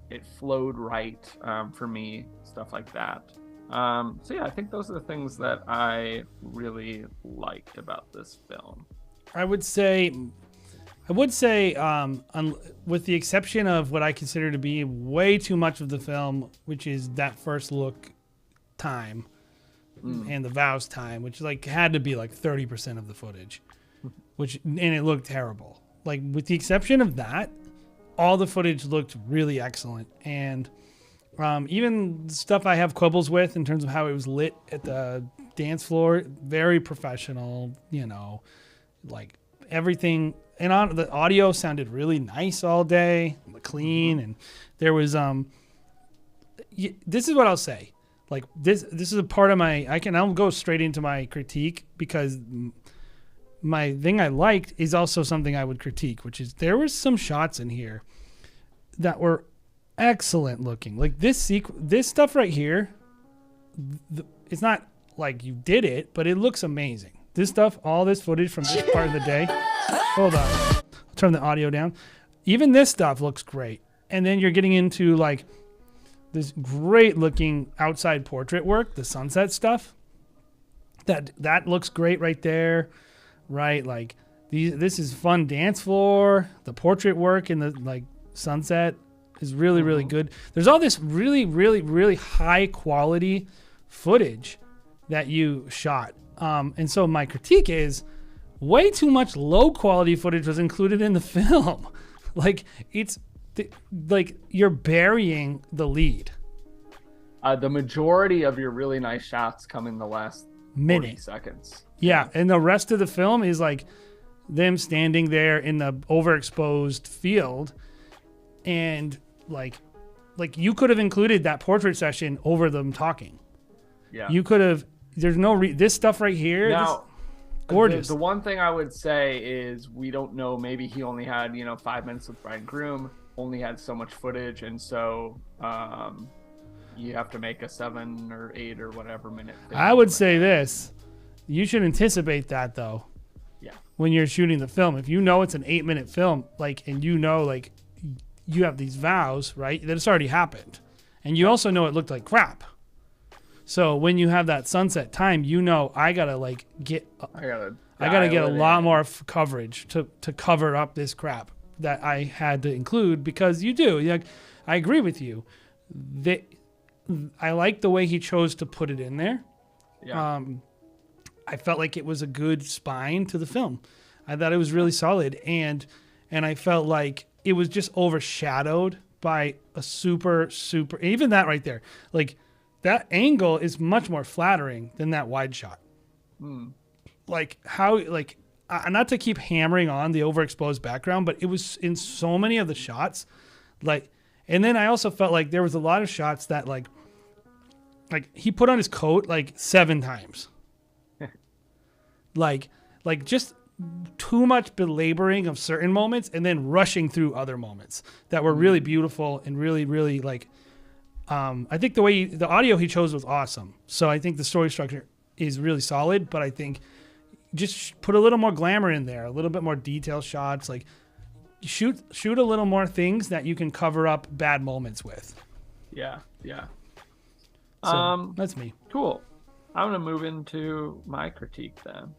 it flowed right for me, stuff like that. So yeah, I think those are the things that I really liked about this film. I would say, with the exception of what I consider to be way too much of the film, which is that first look time and the vows time, which like had to be like 30% of the footage, and it looked terrible. Like with the exception of that, all the footage looked really excellent. And even stuff I have quibbles with in terms of how it was lit at the dance floor, very professional, like everything. And the audio sounded really nice all day, clean. And there was, this is what I'll say. Like this is a part of I'll go straight into my critique, because my thing I liked is also something I would critique, which is there was some shots in here that were excellent looking. Like this stuff right here, it's not like you did it, but it looks amazing. This stuff, all this footage from this part of the day. Hold on. I'll turn the audio down. Even this stuff looks great. And then you're getting into like this great looking outside portrait work, the sunset stuff. That looks great right there. Right? Like this is fun dance floor. The portrait work in the like sunset is really, really good. There's all this really, really, really high quality footage that you shot. And so my critique is way too much low quality footage was included in the film. Like like you're burying the lead. The majority of your really nice shots come in the last minute 40 seconds. Yeah, and the rest of the film is like them standing there in the overexposed field, and like you could have included that portrait session over them talking. Yeah, you could have. There's no this stuff right here. Now, gorgeous. The one thing I would say is we don't know. Maybe he only had 5 minutes with bride and groom. Only had so much footage, and so you have to make a 7 or 8 or whatever minute. I would say this. You should anticipate that though. Yeah. When you're shooting the film, if you know it's an 8-minute film, and you have these vows, right? That it's already happened, and you also know it looked like crap. So when you have that sunset time, I gotta get a lot more coverage to cover up this crap that I had to include, because you do. I agree with you. I like the way he chose to put it in there. Yeah. I felt like it was a good spine to the film. I thought it was really solid, and I felt like it was just overshadowed by a super, even that right there. Like that angle is much more flattering than that wide shot. Like how, not to keep hammering on the overexposed background, but it was in so many of the shots. And then I also felt like there was a lot of shots that like he put on his coat like 7 times. like just too much belaboring of certain moments and then rushing through other moments that were really beautiful and really, really like, I think the audio he chose was awesome. So I think the story structure is really solid, but I think just put a little more glamour in there, a little bit more detail shots, like shoot a little more things that you can cover up bad moments with. Yeah. So that's me. Cool. I'm gonna move into my critique then.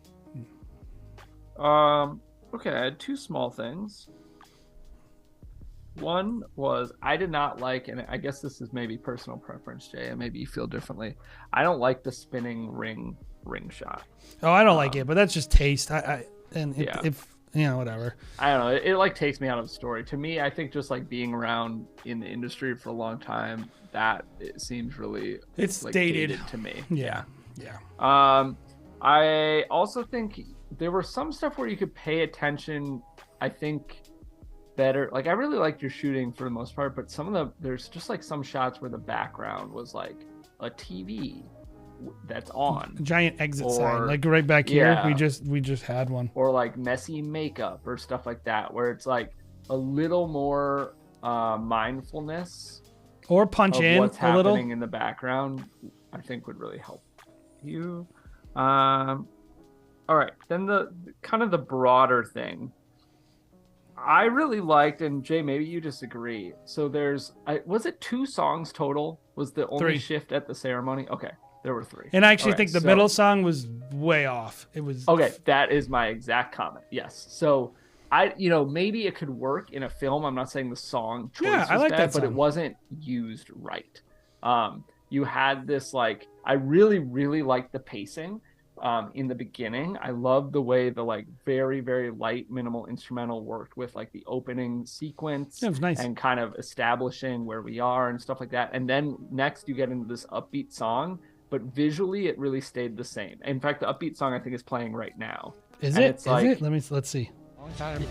Okay, I had 2 small things. One was I did not like, and I guess this is maybe personal preference, Jay, and maybe you feel differently. I don't like the spinning ring shot. Oh, I don't like it, but that's just taste. If whatever. I don't know. It like takes me out of the story. To me, I think just like being around in the industry for a long time, that it seems really it's like, dated to me. Yeah. I also think there was some stuff where you could pay attention. I think better. Like I really liked your shooting for the most part, but there's just like some shots where the background was like a TV that's on, giant exit sign like right back here. We just had one, or like messy makeup or stuff like that, where it's like a little more mindfulness or punch in what's a happening little in the background. I think would really help you. All right, then the kind of the broader thing I really liked, and Jay, maybe you disagree. So was it 2 songs total? Was the only 3 shift at the ceremony? Okay. There were 3. And I actually think the middle song was way off. It was okay. That is my exact comment. Yes. So maybe it could work in a film. I'm not saying the song choice was I like bad, that song. but it wasn't used right. You had this like I really, really liked the pacing in the beginning. I loved the way the like very, very light minimal instrumental worked with like the opening sequence. It was nice. And kind of establishing where we are and stuff like that. And then next you get into this upbeat song. But visually, it really stayed the same. In fact, the upbeat song I think is playing right now. Is it? Let's see. Long time.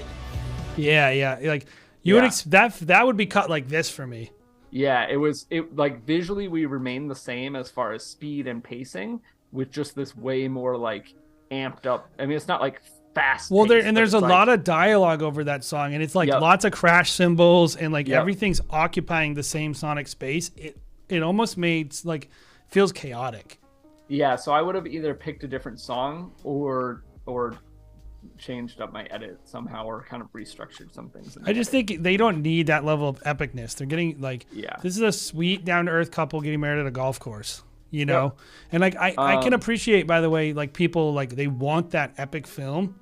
Yeah. Like you would that would be cut like this for me. Yeah, it like visually we remain the same as far as speed and pacing, with just this way more like amped up. I mean, it's not like fast. Well, there's a lot of dialogue over that song, and it's like lots of crash cymbals and like everything's occupying the same sonic space. It almost made like. Feels chaotic. Yeah, so I would have either picked a different song or changed up my edit somehow or kind of restructured some things. I just think they don't need that level of epicness. They're getting like, this is a sweet down to earth couple getting married at a golf course, you know? And like, I can appreciate, by the way, like people like they want that epic film.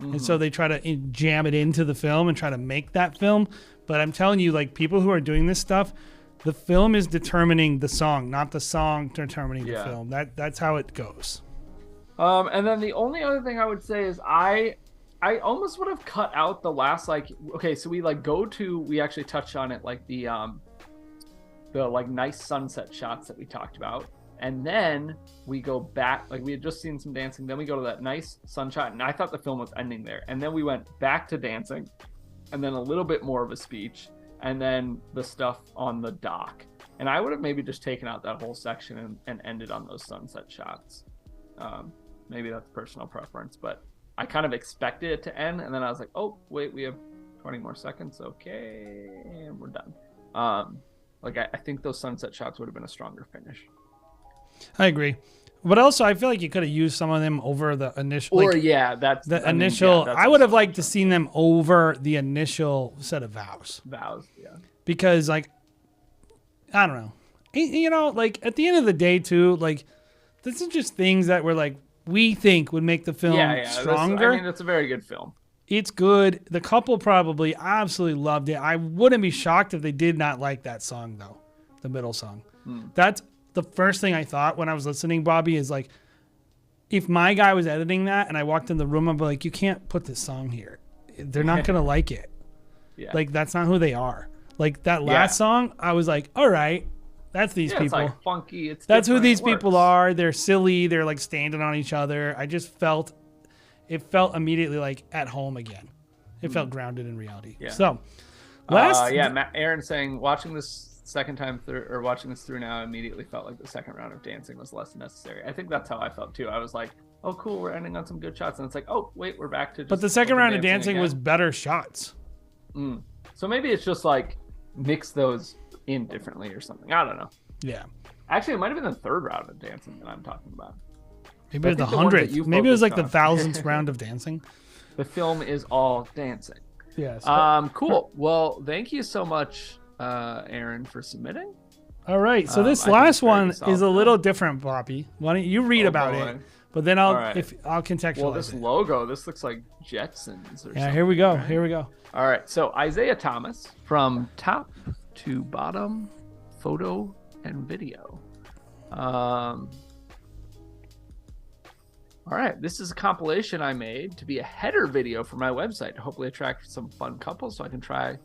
And so they try to jam it into the film and try to make that film. But I'm telling you, like people who are doing this stuff, the film is determining the song, not the song determining the film. That's how it goes. And then the only other thing I would say is I almost would have cut out the last like so we like we actually touched on it like the like nice sunset shots that we talked about, and then we go back like we had just seen some dancing, then we go to that nice sunshot, and I thought the film was ending there, and then we went back to dancing, and then a little bit more of a speech. And then the stuff on the dock. And I would have maybe just taken out that whole section and ended on those sunset shots. Maybe that's personal preference, but I kind of expected it to end. And then I was like, oh, wait, we have 20 more seconds. Okay, and we're done. I think those sunset shots would have been a stronger finish. I agree. But also, I feel like you could have used some of them over the initial. Or that's the initial. I would have liked to seen them over the initial set of vows. Because like, I don't know, like at the end of the day too, like this is just things that were like we think would make the film stronger. I mean, it's a very good film. It's good. The couple probably absolutely loved it. I wouldn't be shocked if they did not like that song though, the middle song. That's the first thing I thought when I was listening, Bobby, is like, if my guy was editing that and I walked in the room, I'd be like, you can't put this song here. They're not going to like it. Like, that's not who they are. Like, that last song, I was like, all right, that's these people. It's like funky. That's who these people are. They're silly. They're like standing on each other. I just felt immediately like at home again. It felt grounded in reality. So, Aaron saying, watching this second time through, or watching this through now, I immediately felt like the second round of dancing was less necessary. I think that's how I felt too. I was like, oh, cool, we're ending on some good shots. And it's like, oh, wait, we're back to just... But the second round of dancing again. was better shots. So maybe it's just like mix those in differently or something. I don't know. Yeah. Actually, it might have been the third round of dancing that I'm talking about. Maybe it was the 100th. Maybe it was like the 1000th round of dancing. The film is all dancing. Yes. Cool. Well, thank you so much, Aaron, for submitting. All right. So this last one is a little different, Poppy. Why don't you read about it? But then I'll contextualize. Well, this logo, this looks like Jetsons or something. Yeah, here we go. Right? Here we go. All right. So Isaiah Thomas, from top to bottom, photo and video. All right, this is a compilation I made to be a header video for my website to hopefully attract some fun couples so I can try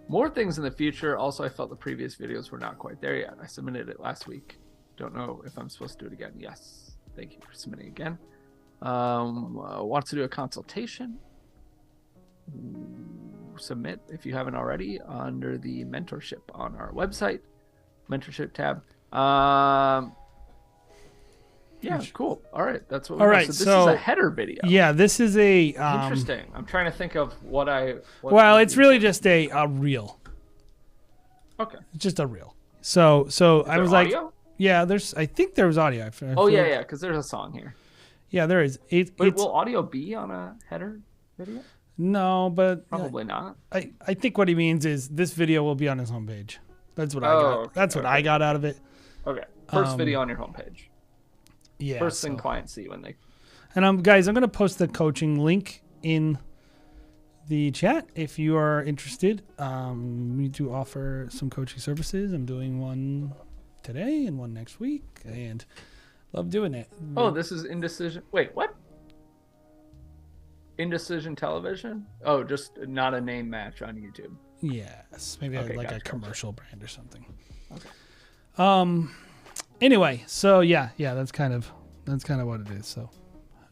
more things in the future. Also, I felt the previous videos were not quite there yet. I submitted it last week. Don't know if I'm supposed to do it again. Yes, thank you for submitting again. Wants to do a consultation. Submit if you haven't already under the mentorship on our website, mentorship tab. Yeah, cool. All right, that's what we All have. right, So this is a header video. Yeah, this is a Interesting. I'm trying to think of what well, it's really just a reel. Okay. It's just a reel. So I was like, audio? yeah, I think there was audio. Yeah, because there's a song here. Yeah, there is. But will audio be on a header video? No, but probably not. I think what he means is this video will be on his homepage. That's what I got. Okay, That's what I got out of it. Okay. First video on your homepage. Yeah. First thing clients see when they. And guys, I'm going to post the coaching link in the chat if you are interested. We do offer some coaching services. I'm doing one today and one next week, and love doing it. Oh, this is Indecision. Wait, what? Indecision Television? Oh, just not a name match on YouTube. Yes, maybe like a commercial brand or something. Okay. Anyway, so yeah, that's kind of what it is. So,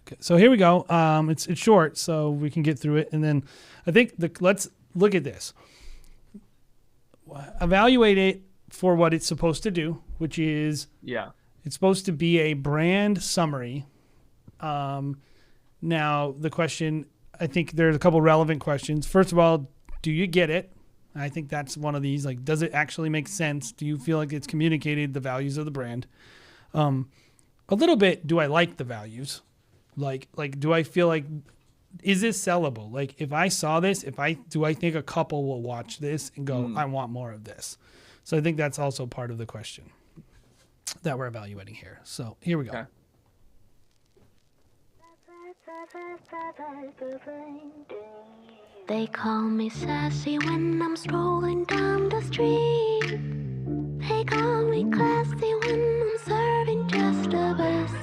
okay. So here we go. It's short, so we can get through it, and then I think let's look at this. Evaluate it for what it's supposed to do, which is it's supposed to be a brand summary. Now the question, I think there's a couple relevant questions. First of all, do you get it? I think that's one of these. Like, does it actually make sense? Do you feel like it's communicated the values of the brand? A little bit, do I like the values? Like, do I feel like, is this sellable? Like, if I saw this, do I think a couple will watch this and go, I want more of this? So I think that's also part of the question that we're evaluating here. So here we go. Okay. They call me sassy when I'm strolling down the street. They call me classy when I'm serving just the best.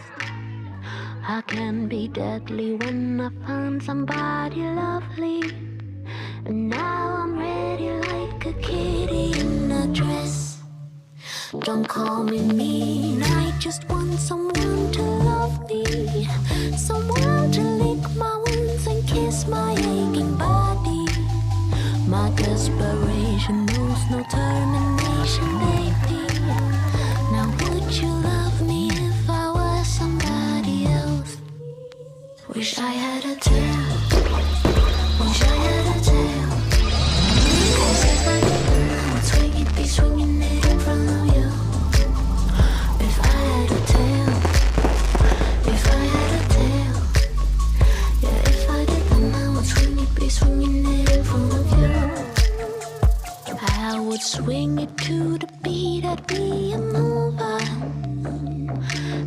I can be deadly when I find somebody lovely. And now I'm ready like a kitty in a dress. Don't call me mean, I just want someone to love me. Someone to lick my wounds and kiss my aching body. My desperation knows no termination, baby. Now would you love me if I was somebody else? Wish I had a tail. Wish I had a tail. 'Cause if I didn't, I would swing it, be swinging it in front of you. If I had a tail. If I had a tail. Yeah, if I didn't, I would swing it, be swinging it in front of you. I would swing it to the beat, I'd be a mover.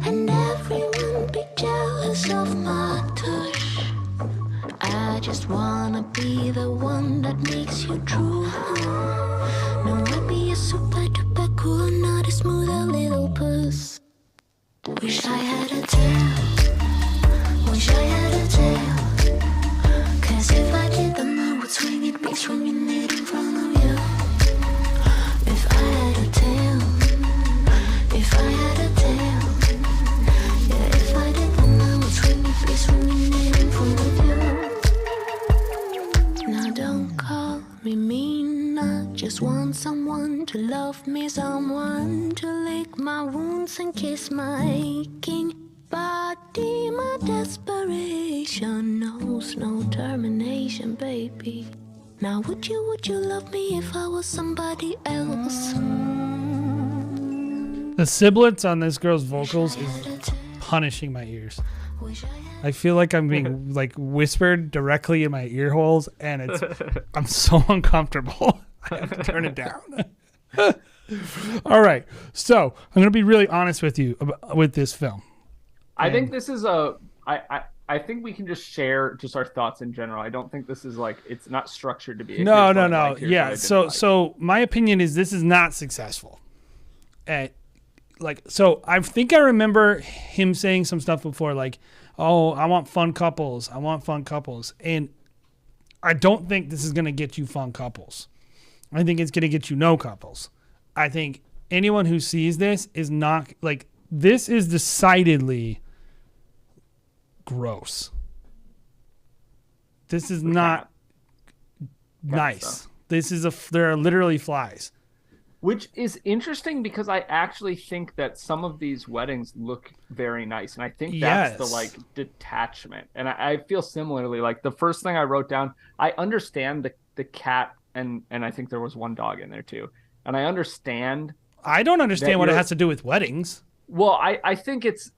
And everyone be jealous of my touch. I just wanna be the one that makes you drool. No, I'd be a super duper cool, not a smooth little puss. Wish I had a tail. Wish I had a tail. 'Cause if I did, then I would swing it, be swinging it in front of you. If I had a tail. If I had a tail. Yeah, if I did, then I would swing it, be swinging it in front of you. Now don't call me mean. I just want someone to love me, someone to lick my wounds and kiss my aching body. My desperation knows no termination, baby. Now would you love me if I was somebody else? The sibilance on this girl's vocals is punishing my ears. I feel like I'm being like whispered directly in my ear holes, and I'm so uncomfortable. I have to turn it down. All right, so I'm gonna be really honest with you with this film. I think this is I think we can just share just our thoughts in general. I don't think this is like, it's not structured to be. No. Yeah. So my opinion is this is not successful. So I think I remember him saying some stuff before, like, oh, I want fun couples. And I don't think this is going to get you fun couples. I think it's going to get you no couples. I think anyone who sees this is not, like, this is decidedly gross. This is not nice. There are literally flies. Which is interesting because I actually think that some of these weddings look very nice. And I think that's the like detachment. And I feel similarly, like the first thing I wrote down, I understand the cat and I think there was one dog in there too. And I understand. I don't understand what it has to do with weddings. Well, I think it's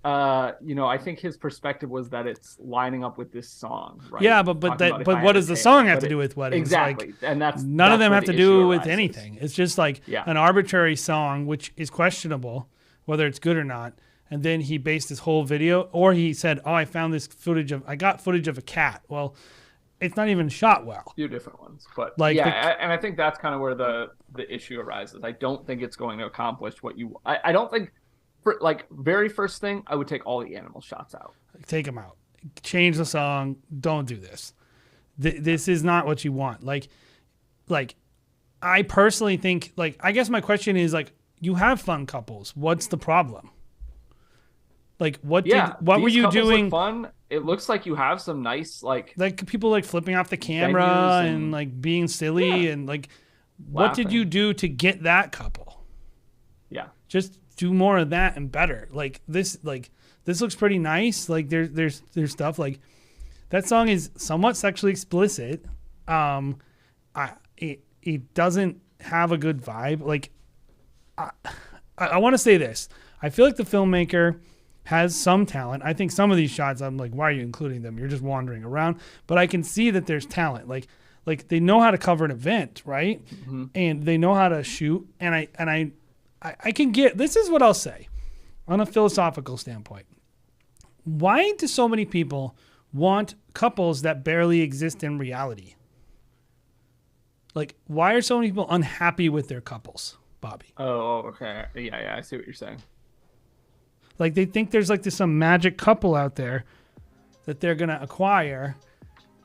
I think his perspective was that it's lining up with this song, right? Yeah, but what does the song have to do with weddings? Exactly, like, and none of them have to do with arises. anything. It's just like an arbitrary song, which is questionable whether it's good or not. And then he based his whole video, or he said, "Oh, I got footage of a cat." Well, it's not even shot well. A few different ones, but like, and I think that's kind of where the issue arises. I don't think it's going to accomplish what you. I don't think. For, like, very first thing, I would take all the animal shots out. Take them out. Change the song. Don't do this. This is not what you want. Like, I personally think, like, I guess my question is, like, you have fun couples. What's the problem? Like, what were you doing? Look fun. It looks like you have some nice, like people like flipping off the camera and like being silly and like, what did you do to get that couple? Yeah. Just do more of that and better. Like this looks pretty nice. Like there's stuff like that song is somewhat sexually explicit. It doesn't have a good vibe. Like I want to say this. I feel like the filmmaker has some talent. I think some of these shots, I'm like, why are you including them? You're just wandering around. But I can see that there's talent. Like they know how to cover an event, right? Mm-hmm. And they know how to shoot. And I can get, this is what I'll say on a philosophical standpoint. Why do so many people want couples that barely exist in reality? Like, why are so many people unhappy with their couples, Bobby? Oh, okay. Yeah, I see what you're saying. Like, they think there's like some magic couple out there that they're going to acquire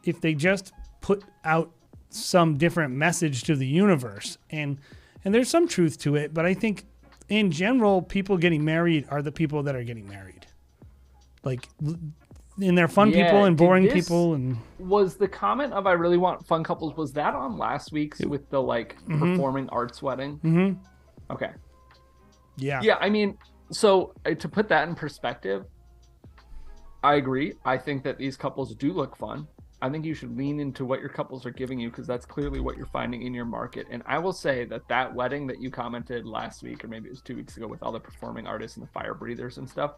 if they just put out some different message to the universe. And there's some truth to it, but I think in general, people getting married are the people that are getting married. Like, and they're fun people and boring people. And was the comment of "I really want fun couples" was that on last week's with the like performing arts wedding? Mm-hmm. Okay. Yeah. Yeah, I mean, so to put that in perspective, I agree. I think that these couples do look fun. I think you should lean into what your couples are giving you because that's clearly what you're finding in your market. And I will say that wedding that you commented last week, or maybe it was 2 weeks ago, with all the performing artists and the fire breathers and stuff,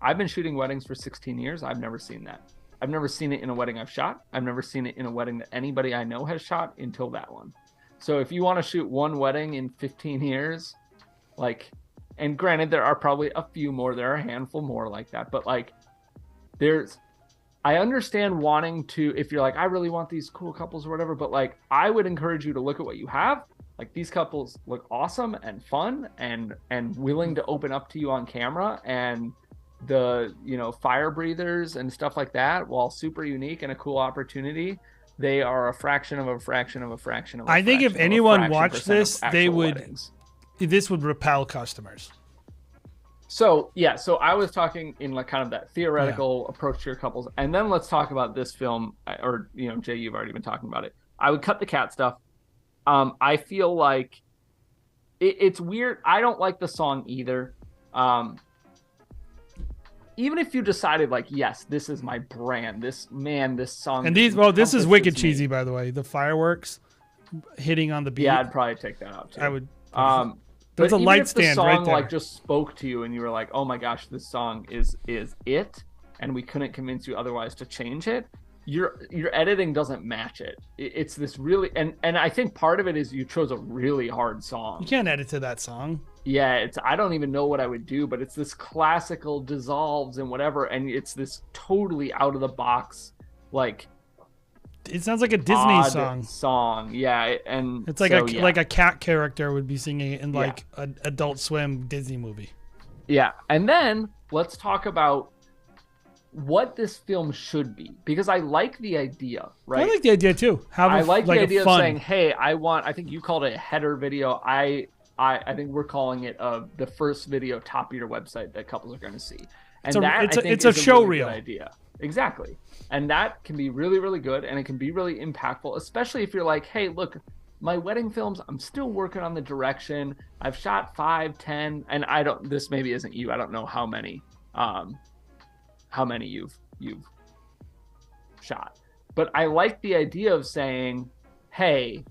I've been shooting weddings for 16 years. I've never seen that. I've never seen it in a wedding I've shot. I've never seen it in a wedding that anybody I know has shot until that one. So if you want to shoot one wedding in 15 years, like, and granted, there are probably a few more, there are a handful more like that, but like, I understand wanting to, if you're like, I really want these cool couples or whatever, but like, I would encourage you to look at what you have. Like, these couples look awesome and fun and willing to open up to you on camera, and the, fire breathers and stuff like that, while super unique and a cool opportunity, they are a fraction of a fraction of a fraction of a I think if anyone watched this, this would repel customers. So I was talking in like kind of that theoretical approach to your couples, and then let's talk about this film. Or Jay, you've already been talking about it. I would cut the cat stuff. I feel like it's weird. I don't like the song either. Even if you decided like, yes, this is my brand, this song. And this is wicked cheesy, by the way. The fireworks hitting on the beat. Yeah, I'd probably take that out too. I would. There's a light stand right there. The song right like just spoke to you, and you were like, "Oh my gosh, this song is it," and we couldn't convince you otherwise to change it. Your editing doesn't match it. It's this really, and I think part of it is you chose a really hard song. You can't edit to that song. Yeah, I don't even know what I would do, but it's this classical dissolves and whatever, and it's this totally out of the box, like. It sounds like a Disney song. Yeah, and it's like like a cat character would be singing it in like an Adult Swim Disney movie. Yeah, and then let's talk about what this film should be, because I like the idea, right? I like the idea too. I like the idea of saying, "Hey, I think you called it a header video. I think we're calling it the first video top of your website that couples are going to see." And it's a show really reel good idea. Exactly. And that can be really, really good, and it can be really impactful, especially if you're like, hey, look, my wedding films, I'm still working on the direction. I've shot 5, 10, and this maybe isn't you. I don't know how many you've shot. But I like the idea of saying, hey,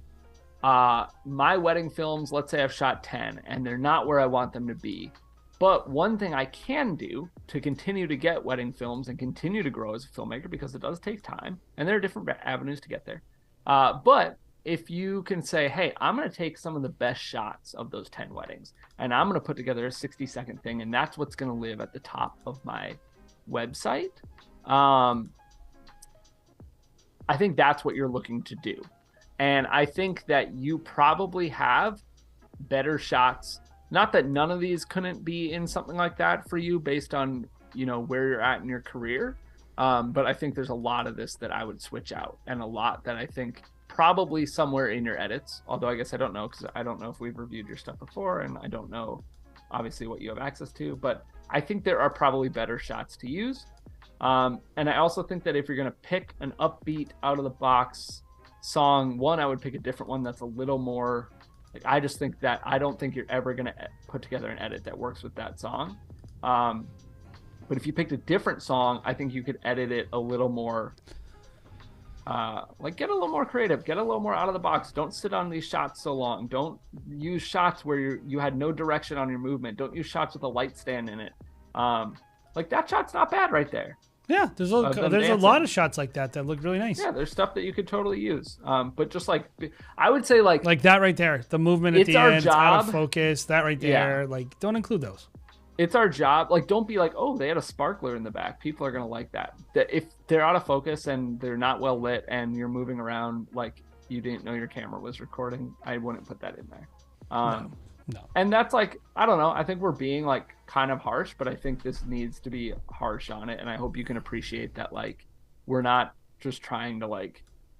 my wedding films, let's say I've shot 10 and they're not where I want them to be. But one thing I can do to continue to get wedding films and continue to grow as a filmmaker, because it does take time and there are different avenues to get there. But if you can say, hey, I'm going to take some of the best shots of those 10 weddings and I'm going to put together a 60-second thing, and that's what's going to live at the top of my website. I think that's what you're looking to do. And I think that you probably have better shots. Not that none of these couldn't be in something like that for you based on, where you're at in your career. But I think there's a lot of this that I would switch out, and a lot that I think probably somewhere in your edits, although I guess I don't know, because I don't know if we've reviewed your stuff before, and I don't know obviously what you have access to, but I think there are probably better shots to use. And I also think that if you're going to pick an upbeat out of the box song, I would pick a different one that's a little more, I just think that I don't think you're ever going to put together an edit that works with that song. But if you picked a different song, I think you could edit it a little more, get a little more creative, get a little more out of the box. Don't sit on these shots so long. Don't use shots where you had no direction on your movement. Don't use shots with a light stand in it. That shot's not bad right there. Yeah, there's a lot of shots like that look really nice. Yeah, there's stuff that you could totally use. But just I would say like that right there, the movement at the end, it's out of focus. That right there, don't include those. It's our job. Don't be like, oh, they had a sparkler in the back. People are gonna like that. That if they're out of focus and they're not well lit and you're moving around like you didn't know your camera was recording, I wouldn't put that in there. No. And that's I don't know. I think we're being kind of harsh, but I think this needs to be harsh on it. And I hope you can appreciate that. We're not just trying to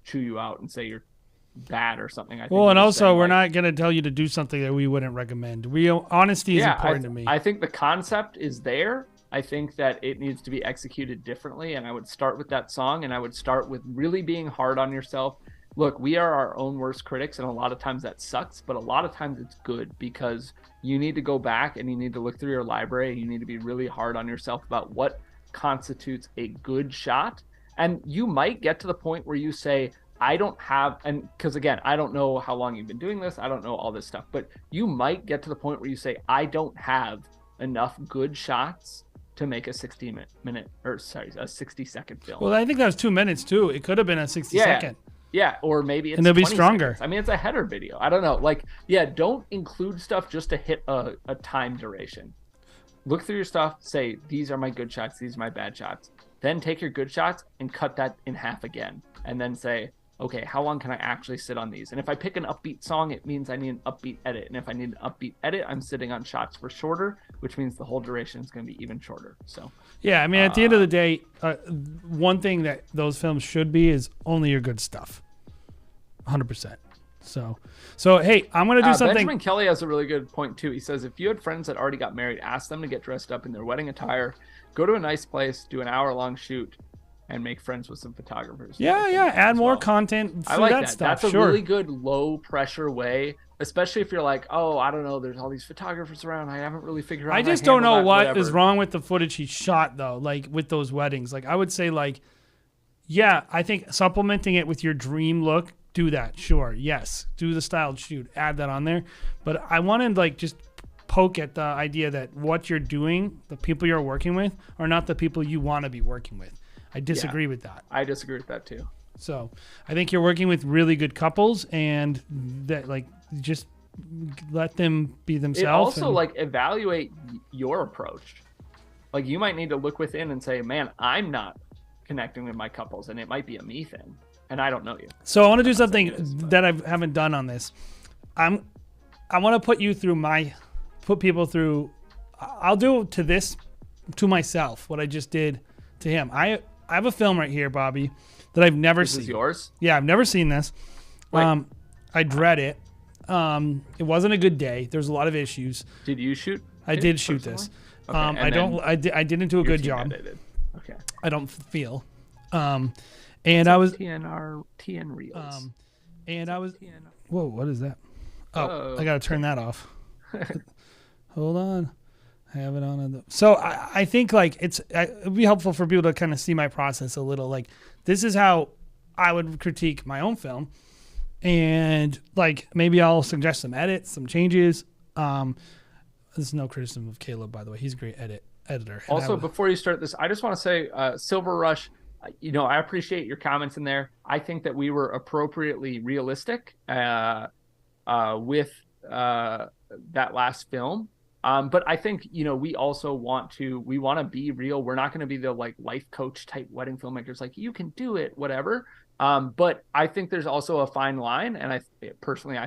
chew you out and say you're bad or something. I think and also we're not going to tell you to do something that we wouldn't recommend. Honesty is important to me. I think the concept is there. I think that it needs to be executed differently. And I would start with that song, and I would start with really being hard on yourself. Look, we are our own worst critics, and a lot of times that sucks, but a lot of times it's good, because you need to go back and you need to look through your library, and you need to be really hard on yourself about what constitutes a good shot. And you might get to the point where you say, I don't have, and because again, I don't know how long you've been doing this, I don't know all this stuff, but you might get to the point where you say, I don't have enough good shots to make a 60-second film. Well, I think that was 2 minutes too. It could have been a 60-second. Yeah, or maybe it's, and they'll be stronger. Seconds. I mean, it's a header video. I don't know. Don't include stuff just to hit a time duration. Look through your stuff, say, these are my good shots, these are my bad shots. Then take your good shots and cut that in half again. And then say, okay, how long can I actually sit on these? And if I pick an upbeat song, it means I need an upbeat edit. And if I need an upbeat edit, I'm sitting on shots for shorter, which means the whole duration is going to be even shorter. So, yeah, I mean, at the end of the day, one thing that those films should be is only your good stuff. 100%. So hey, I'm gonna do something. Benjamin Kelly has a really good point too. He says if you had friends that already got married, ask them to get dressed up in their wedding attire, go to a nice place, do an hour-long shoot, and make friends with some photographers. Yeah. Add more content through I like that stuff. That's a really good low-pressure way, especially if you're like, oh, I don't know, there's all these photographers around. I haven't really figured out. I just don't know what is wrong with the footage he shot though. Like with those weddings, like I would say, like, yeah, I think supplementing it with your dream look. Do that, sure, yes. Do the styled shoot, add that on there. But I want to like just poke at the idea that what you're doing, the people you're working with, are not the people you want to be working with. I disagree with that. I disagree with that too. So I think you're working with really good couples, and that like just let them be themselves. It also like evaluate your approach. Like you might need to look within and say, man, I'm not connecting with my couples, and it might be a me thing. And I don't know you. So I want to do something that I haven't done on this. I want to put people through. I'll do to myself what I just did to him. I have a film right here, Bobby, that I've never seen. This is yours? Yeah, I've never seen this. I dread it. It wasn't a good day. There's a lot of issues. Did you shoot? I did shoot this. Okay, I didn't do a good job. Edited. Okay. I don't feel. And I was TN reels. And I was. Whoa, what is that? Oh, I gotta turn that off. Hold on, I have it on. So I think like it'd be helpful for people to kind of see my process a little. Like this is how I would critique my own film, and like maybe I'll suggest some edits, some changes. This is no criticism of Caleb, by the way. He's a great editor. Also, before you start this, I just want to say, Silver Rush. I appreciate your comments in there. I think that we were appropriately realistic with that last film. But I think, we also want to be real. We're not going to be the like life coach type wedding filmmakers. Like you can do it, whatever. But I think there's also a fine line. And I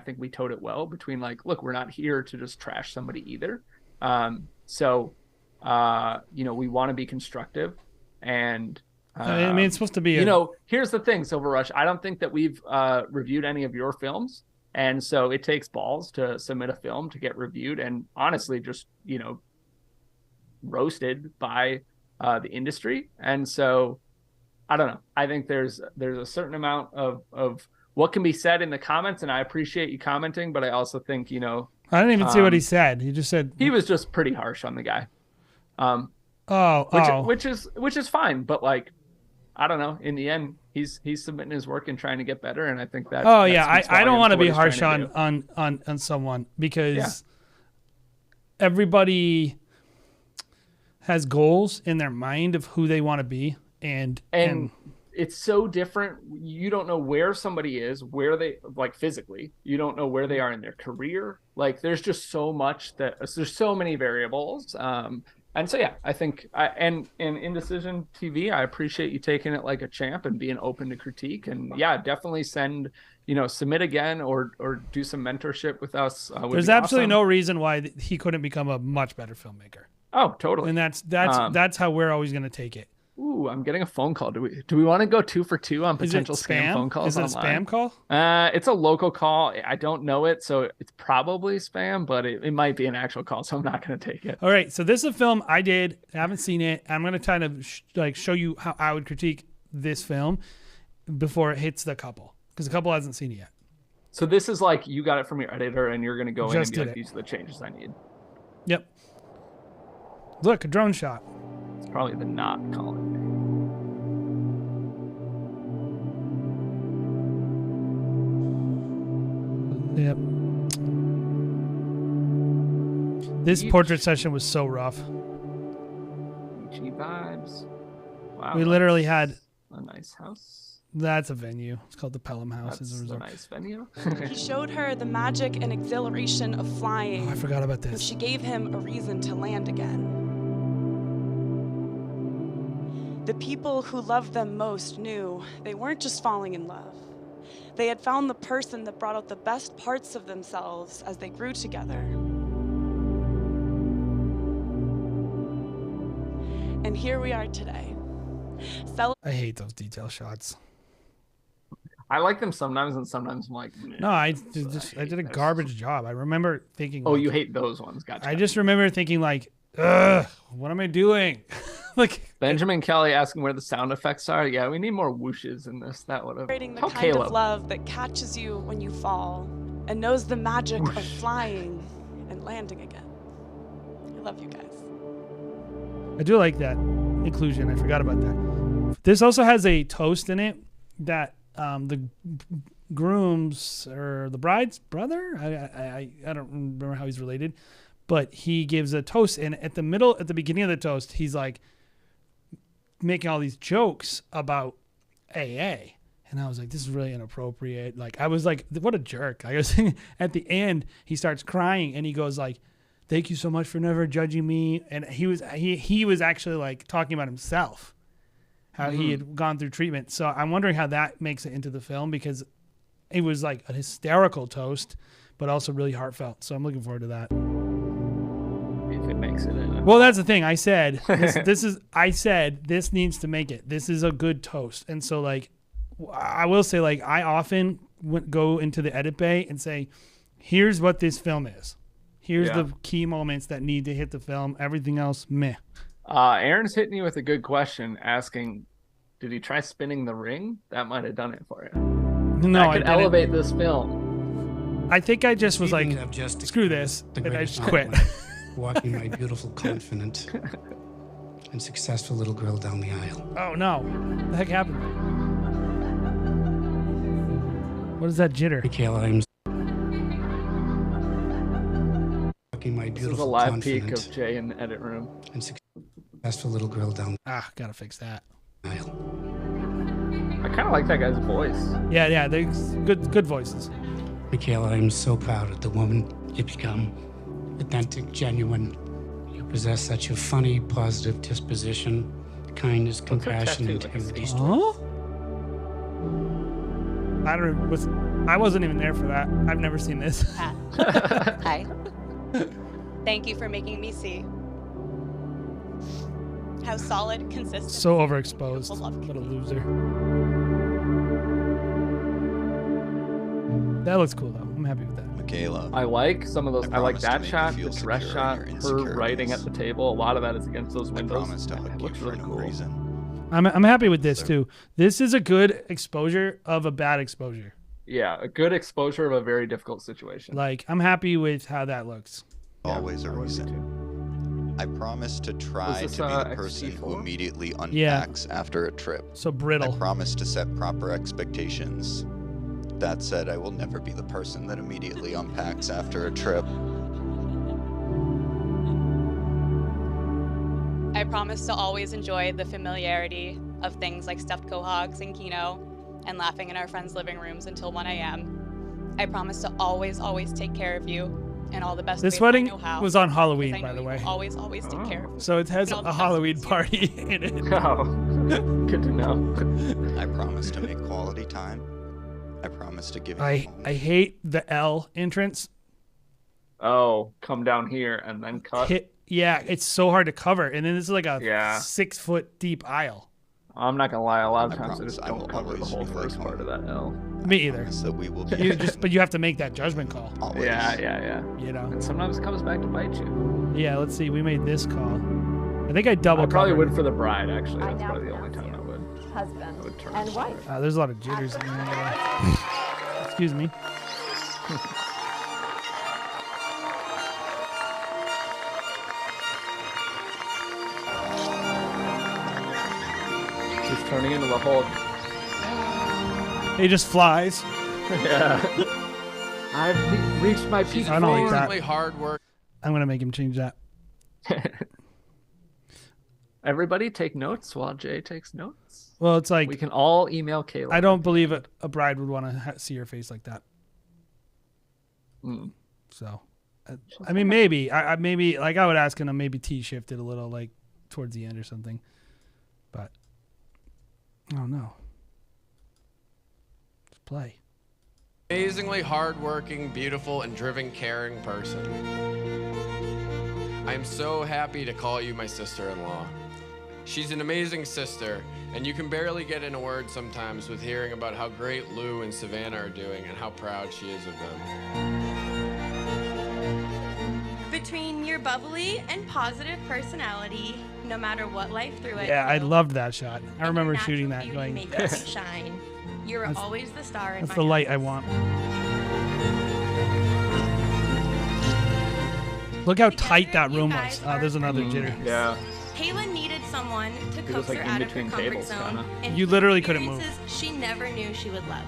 think we towed it well between like, look, we're not here to just trash somebody either. We want to be constructive and, I mean, it's supposed to be. Here's the thing, Silver Rush. I don't think that we've reviewed any of your films, and so it takes balls to submit a film to get reviewed, and honestly, just roasted by the industry. And so, I don't know. I think there's a certain amount of what can be said in the comments, and I appreciate you commenting, but I also think I didn't even see what he said. He just said he was just pretty harsh on the guy. Which is fine, but like. I don't know. In the end, he's submitting his work and trying to get better, and I think that. Oh yeah, I don't want to be harsh on someone because everybody has goals in their mind of who they want to be, and it's so different. You don't know where somebody is, where they like physically. You don't know where they are in their career. Like there's just so much there's so many variables. And so, yeah, I think, and in Indecision TV, I appreciate you taking it like a champ and being open to critique. And yeah, definitely submit again or do some mentorship with us. There's absolutely no reason why he couldn't become a much better filmmaker. Oh, totally. And that's how we're always going to take it. Ooh, I'm getting a phone call. Do we want to go 2 for 2 on potential spam phone calls? Is it online? A spam call? It's a local call. I don't know it, so it's probably spam, but it might be an actual call, so I'm not going to take it. All right, so this is a film I did. I haven't seen it. I'm going to kind of show you how I would critique this film before it hits the couple, because the couple hasn't seen it yet. So this is like you got it from your editor, and you're going to go in and be like, these are the changes I need. Yep. Look, a drone shot. It's probably the not calling me. Yep. This portrait session was so rough. Beachy vibes. Wow. We literally had a nice house. That's a venue. It's called the Pelham House. That's a nice venue. He showed her the magic and exhilaration of flying. Oh, I forgot about this. She gave him a reason to land again. The people who loved them most knew they weren't just falling in love. They had found the person that brought out the best parts of themselves as they grew together. And here we are today. I hate those detail shots. I like them sometimes, and sometimes I'm like, No, I did a garbage job. I remember thinking. Oh, like, you hate those ones. Gotcha. I just remember thinking like, ugh, what am I doing? Like Benjamin Kelly asking where the sound effects are. Yeah, we need more whooshes in this. That would have. Creating the Tell kind Caleb. of love that catches you when you fall and knows the magic of flying and landing again. I love you guys. I do like that inclusion. I forgot about that. This also has a toast in it that the groom's or the bride's brother. I don't remember how he's related, but he gives a toast, and at the beginning of the toast, he's like making all these jokes about AA. And I was like, this is really inappropriate. Like, I was like, what a jerk. I was at the end, he starts crying and he goes like, thank you so much for never judging me. And he was actually like talking about himself, how he had gone through treatment. So I'm wondering how that makes it into the film, because it was like a hysterical toast, but also really heartfelt. So I'm looking forward to that. If it makes it in. Well, that's the thing. I said, this needs to make it. This is a good toast. And so like, I will say, like, I often go into the edit bay and say, here's what this film is. Here's the key moments that need to hit the film. Everything else, meh. Aaron's hitting you with a good question, asking, did he try spinning the ring? That might have done it for you. No, I could elevate this film. I think I just was like, screw this, and I just quit. Walking my beautiful, confident, and successful little girl down the aisle. Oh, no. What the heck happened? What is that jitter? Michaela, I'm walking my This is a beautiful, live peek confident, of Jay in the edit room. and successful little girl down Gotta fix that. the aisle. I kind of like that guy's voice. Yeah, they're good voices. Michaela, I'm so proud of the woman you become. Authentic, genuine. You possess such a funny, positive disposition, kindness, compassion, integrity. Huh? I wasn't even there for that. I've never seen this. Hi. Thank you for making me see how solid, consistent. So overexposed. What a loser. That looks cool though. I'm happy with that. Michaela. I like some of those. I like promise to that make you shot, feel the dress secure shot, in your her writing at the table. A lot of that is against those windows. promise to hug It you looks for really no cool. reason. I'm happy with this too. This is a good exposure of a bad exposure. Yeah, a good exposure of a very difficult situation. Like, I'm happy with how that looks. Always a reason. I promise to try this, to be the XC4? person who immediately Yeah. unpacks after a trip. So brittle. I promise to set proper expectations. That said, I will never be the person that immediately unpacks after a trip. I promise to always enjoy the familiarity of things like stuffed quahogs and Kino and laughing in our friends' living rooms until 1 a.m. I promise to always take care of you in all the best This ways wedding I know how. was on Halloween, because I by know the you way. will always take care of me. So it has in all the a best Halloween ways you party in it. Oh, good to know. I promise to make quality time. I promise to give you I home. hate the L entrance. Oh, come down here and then cut. Yeah, it's so hard to cover. And then this is like a Yeah. 6 foot deep aisle. I'm not gonna lie. A lot of I times I promise just I don't will cover the always whole be first like part of that L. Me either. So we will be But you have to make that judgment call. always. Yeah. You know. And sometimes it comes back to bite you. Yeah, let's see. We made this call. I think I double I probably covered. would for the bride. Actually, I that's now probably the only pronounce time I would. husband would turn and this wife. There's a lot of jitters in there. Excuse me. He's turning into the Hulk. He just flies. Yeah. I've reached my peak. I don't like Amazingly that. hard work. I'm gonna make him change that. Everybody take notes while Jay takes notes. Well, it's like We can all email Kayla. I don't believe a bride would want to see your face like that. Mm. So, I mean, maybe I maybe like I would ask him to maybe T-shift it a little, like towards the end or something. But oh no, just play. Amazingly hardworking, beautiful, and driven, caring person. I am so happy to call you my sister-in-law. She's an amazing sister, and you can barely get in a word sometimes with hearing about how great Lou and Savannah are doing and how proud she is of them. Between your bubbly and positive personality, no matter what life threw at Yeah, I you, loved that shot. I remember natural shooting that beauty going, make yes. you shine. You're That's- always the star in That's my the light eyes. I want. Look how tight that room was. Oh, there's another jitter. Yeah. Kayla needed someone to It was coax like her in out of her between comfort tables, zone kinda. and You feel literally couldn't move. experiences she never knew she would love.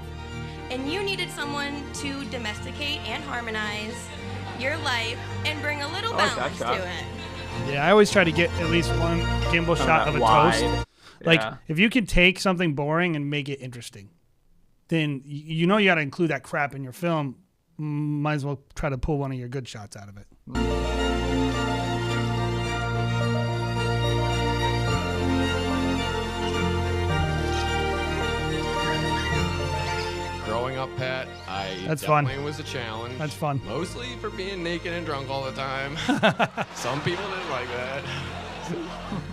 And you needed someone to domesticate and harmonize your life and bring a little I like that balance shot. to it. Yeah, I always try to get at least one gimbal Kinda shot that of a wide. toast. Like, Yeah. if you can take something boring and make it interesting, then you know you got to include that crap in your film. Might as well try to pull one of your good shots out of it. Growing up, Pat, I That's fun. definitely was a challenge. That's fun. Mostly for being naked and drunk all the time. Some people didn't like that.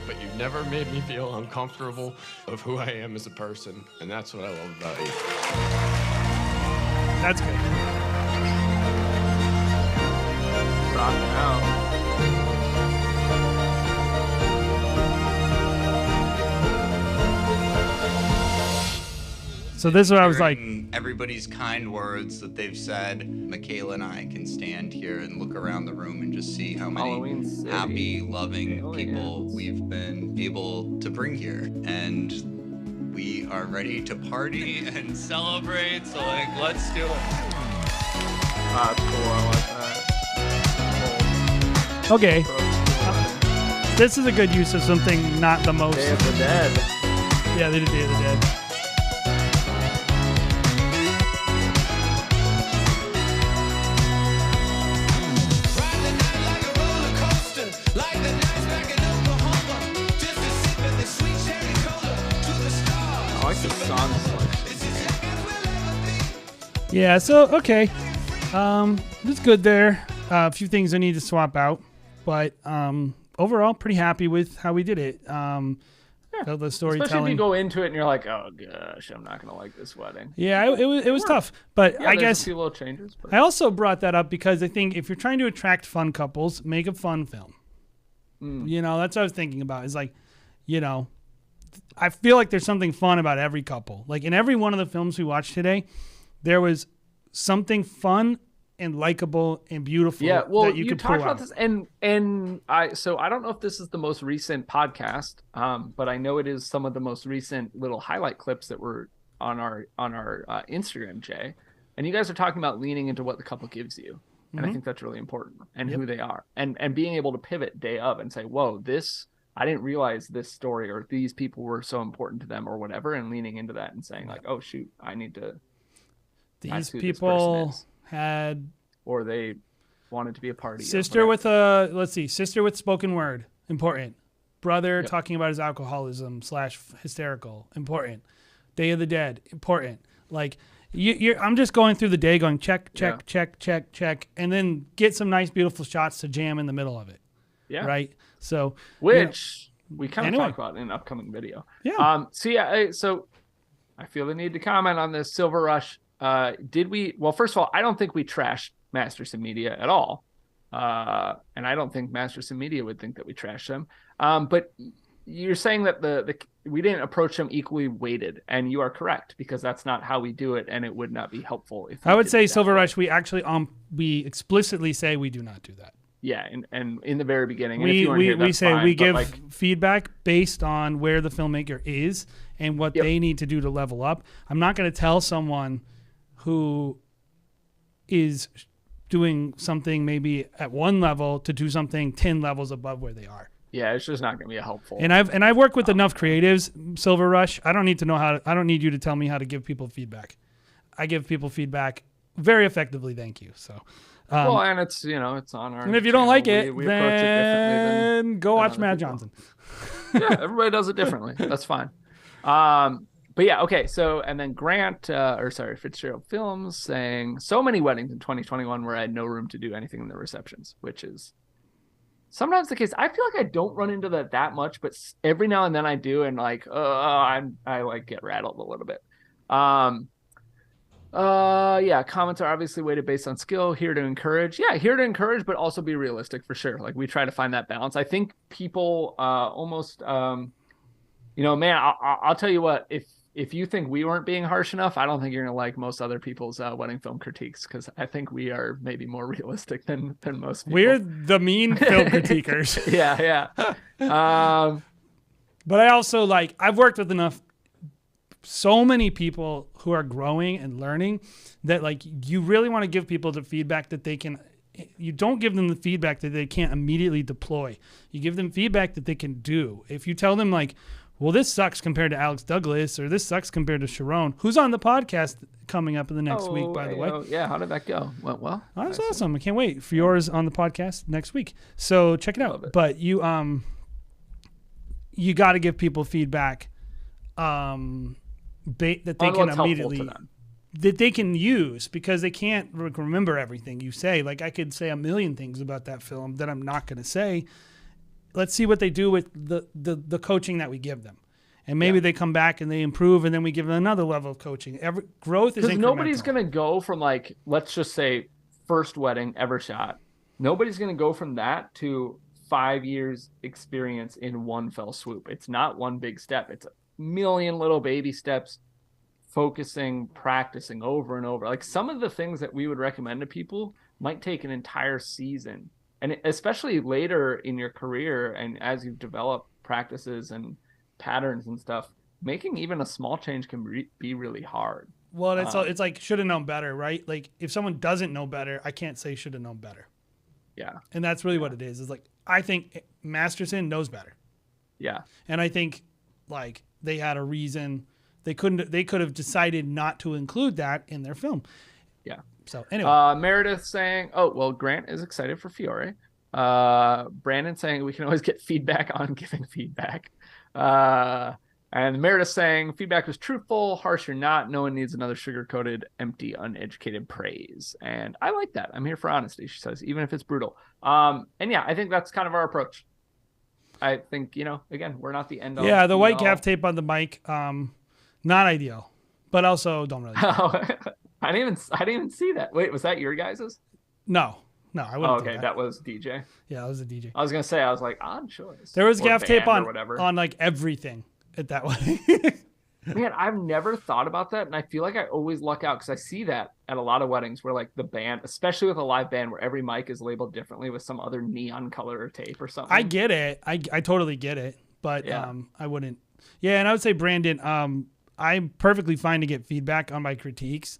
But you never made me feel uncomfortable of who I am as a person. And that's what I love about you. That's good. Rock it out. So this is what I was like. Hearing everybody's kind words that they've said, Michaela and I can stand here and look around the room and just see how many Halloween City. happy, loving Aliens. people we've been able to bring here. And we are ready to party and celebrate, so like, let's do it. That's cool. I like that. Okay. This is a good use of something not the most. Day of the Dead. Yeah, they did Day of the Dead. I like the song selection. Yeah, so, okay. It's good there. A few things I need to swap out. But overall, pretty happy with how we did it. The Especially storytelling. if you go into it and you're like, oh gosh, I'm not gonna like this wedding. Yeah, it was tough. But Yeah, I there's guess a few little changes. But... I also brought that up because I think if you're trying to attract fun couples, make a fun film. You know, that's what I was thinking about. Is like, you know, I feel like there's something fun about every couple. Like in every one of the films we watched today, there was something fun and likable and beautiful. Yeah, well, that you you could talked pull about out. this, and I don't know if this is the most recent podcast, but I know it is some of the most recent little highlight clips that were on our Instagram, Jay. And you guys are talking about leaning into what the couple gives you, and I Mhm. think that's really important, and who they are, and being able to pivot day of and say, whoa, this I didn't realize this story or these people were so important to them or whatever, and leaning into that and saying like, oh shoot, I need to. These that's who this person people is. had Or they wanted to be a party. or sister whatever. with sister with spoken word, important. Brother Yep. talking about his alcoholism / hysterical, important. Day of the Dead, important. Like I'm just going through the day going check, check, and then get some nice, beautiful shots to jam in the middle of it. Yeah. Right. So Which we kind of Anyway. talk about in an upcoming video. Yeah. So I feel the need to comment on this Silver Rush. Did we? Well, first of all, I don't think we trashed Masterson Media at all, and I don't think Masterson Media would think that we trashed them. But you're saying that the we didn't approach them equally weighted, and you are correct because that's not how we do it, and it would not be helpful if we I would did say it that Silver way. Rush. We actually we explicitly say we do not do that. Yeah, and in the very beginning, and if you weren't here, We that's say fine, we but, give like, feedback based on where the filmmaker is and what they need to do to level up. I'm not going to tell someone who is doing something maybe at one level to do something 10 levels above where they are. yeah, it's just not going to be helpful. And I've worked with enough creatives, Silver Rush. I don't need to know I don't need you to tell me how to give people feedback. I give people feedback very effectively. Thank you. So, well, and it's it's on our. and if you don't channel. like it, we approach it differently then go than watch other Matt people. Johnson. Yeah, everybody does it differently. That's fine. But yeah, okay. So and then Fitzgerald Films saying so many weddings in 2021 where I had no room to do anything in the receptions, which is sometimes the case. I feel like I don't run into that much, but every now and then I do, and like I like get rattled a little bit. Yeah, comments are obviously weighted based on skill. Here to encourage. Yeah, here to encourage, but also be realistic for sure. Like we try to find that balance. I think people almost man, I'll tell you what, if you think we weren't being harsh enough, I don't think you're gonna like most other people's wedding film critiques, because I think we are maybe more realistic than most people. We're the mean film critiquers. Yeah. But I also like, I've worked with so many people who are growing and learning that like you really want to give people the feedback that they can. You don't give them the feedback that they can't immediately deploy. You give them feedback that they can do. If you tell them like, well, this sucks compared to Alex Douglas, or this sucks compared to Sharon, who's on the podcast coming up in the next week, by the way. Yeah, how did that go? Went well. Oh, that's awesome. I can't wait for yours on the podcast next week. So check it out. But you got to give people feedback that they can immediately, that they can use, because they can't remember everything you say. Like I could say a million things about that film that I'm not going to say. Let's see what they do with the coaching that we give them. And maybe they come back and they improve, and then we give them another level of coaching. Growth is incremental. Because nobody's going to go from like, let's just say first wedding ever shot. Nobody's going to go from that to 5 years experience in one fell swoop. It's not one big step. It's a million little baby steps, focusing, practicing over and over. Like some of the things that we would recommend to people might take an entire season. And especially later in your career, and as you've developed practices and patterns and stuff, making even a small change can be really hard. Well, it's like should have known better, right? Like if someone doesn't know better, I can't say should have known better. Yeah. And that's really what it is. Is like, I think Masterson knows better. Yeah. And I think like they had a reason. They could have decided not to include that in their film. Yeah. So anyway, Meredith saying, "Oh well, Grant is excited for Fiore." Brandon saying we can always get feedback on giving feedback. And Meredith saying feedback was truthful, harsh or not. No one needs another sugar-coated, empty, uneducated praise. And I like that. I'm here for honesty. She says, even if it's brutal. And yeah, I think that's kind of our approach. I think again, we're not the end all. Yeah, the white gaff tape on the mic, not ideal, but also don't really. I didn't even see that. Wait, was that your guys's? No, I wouldn't. Oh, okay, that was DJ. Yeah, that was a DJ. I was gonna say, I was like, odd choice. There was gaff tape on like everything at that way. Man, I've never thought about that, and I feel like I always luck out because I see that at a lot of weddings where like the band, especially with a live band, where every mic is labeled differently with some other neon color or tape or something. I get it. I totally get it, but yeah. I wouldn't. Yeah, and I would say, Brandon, I'm perfectly fine to get feedback on my critiques,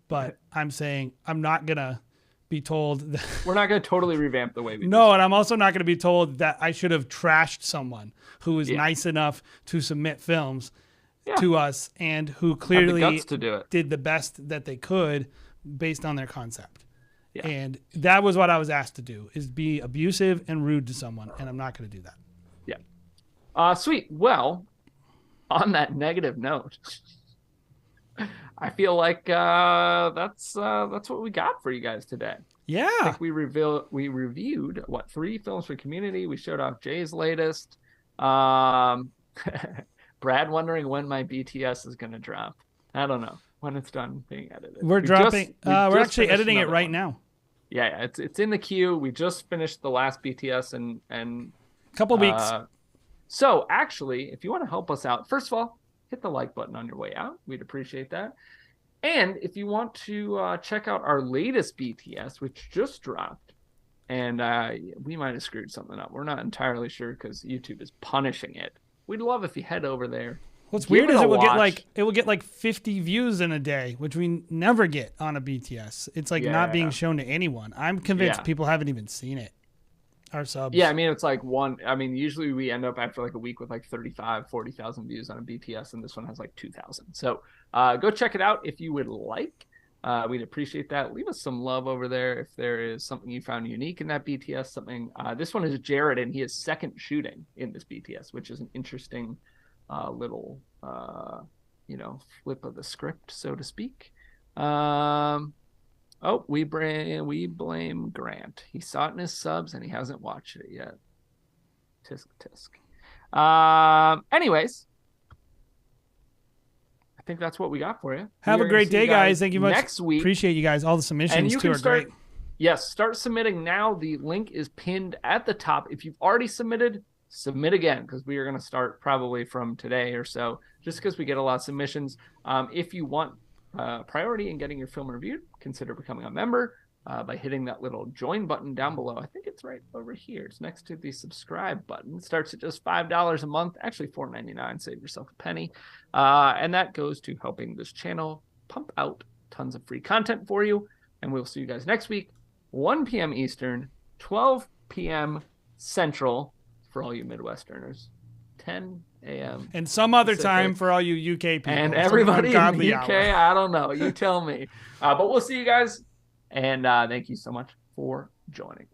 but I'm saying I'm not gonna be told that we're not gonna totally revamp the way we no, and I'm also not gonna be told that I should have trashed someone who was nice enough to submit films to us and who clearly had the guts to do it. Did the best that they could based on their concept. Yeah. And that was what I was asked to do, is be abusive and rude to someone, and I'm not gonna do that. Yeah. Sweet. Well, on that negative note, I feel like that's what we got for you guys today. Yeah. I think we reviewed 3 films for Community. We showed off Jay's latest. Brad wondering when my BTS is going to drop. I don't know when it's done being edited. We're actually editing it right now. Yeah, it's in the queue. We just finished the last BTS and couple weeks. So actually, if you want to help us out, first of all, hit the like button on your way out. We'd appreciate that. And if you want to check out our latest BTS, which just dropped, and we might have screwed something up. We're not entirely sure because YouTube is punishing it. We'd love if you head over there. What's weird is it will get like 50 views in a day, which we never get on a BTS. It's like not being shown to anyone. I'm convinced people haven't even seen it. Our subs. Yeah, I mean, it's like usually we end up after like a week with like 40,000 views on a BTS, and this one has like 2,000. So go check it out if you would like. We'd appreciate that. Leave us some love over there if there is something you found unique in that BTS. Something. This one is Jared, and he is second shooting in this BTS, which is an interesting little flip of the script, so to speak. Oh, we blame Grant. He saw it in his subs and he hasn't watched it yet. Tisk tisk. Anyways, I think that's what we got for you. Have a great day, guys. Thank you much. Next week. Appreciate you guys. All the submissions too are great. Yes, start submitting now. The link is pinned at the top. If you've already submitted, submit again, because we are going to start probably from today or so, just because we get a lot of submissions. If you want priority in getting your film reviewed, consider becoming a member by hitting that little join button down below. I think it's right over here. It's next to the subscribe button. It starts at just $5 a month, actually $4.99. Save yourself a penny. And that goes to helping this channel pump out tons of free content for you. And we'll see you guys next week, 1 p.m. Eastern, 12 p.m. Central for all you Midwesterners, 10 a.m. And some other Pacific. Time for all you UK people. And everybody in the UK, hour. I don't know. You tell me. But we'll see you guys. And thank you so much for joining.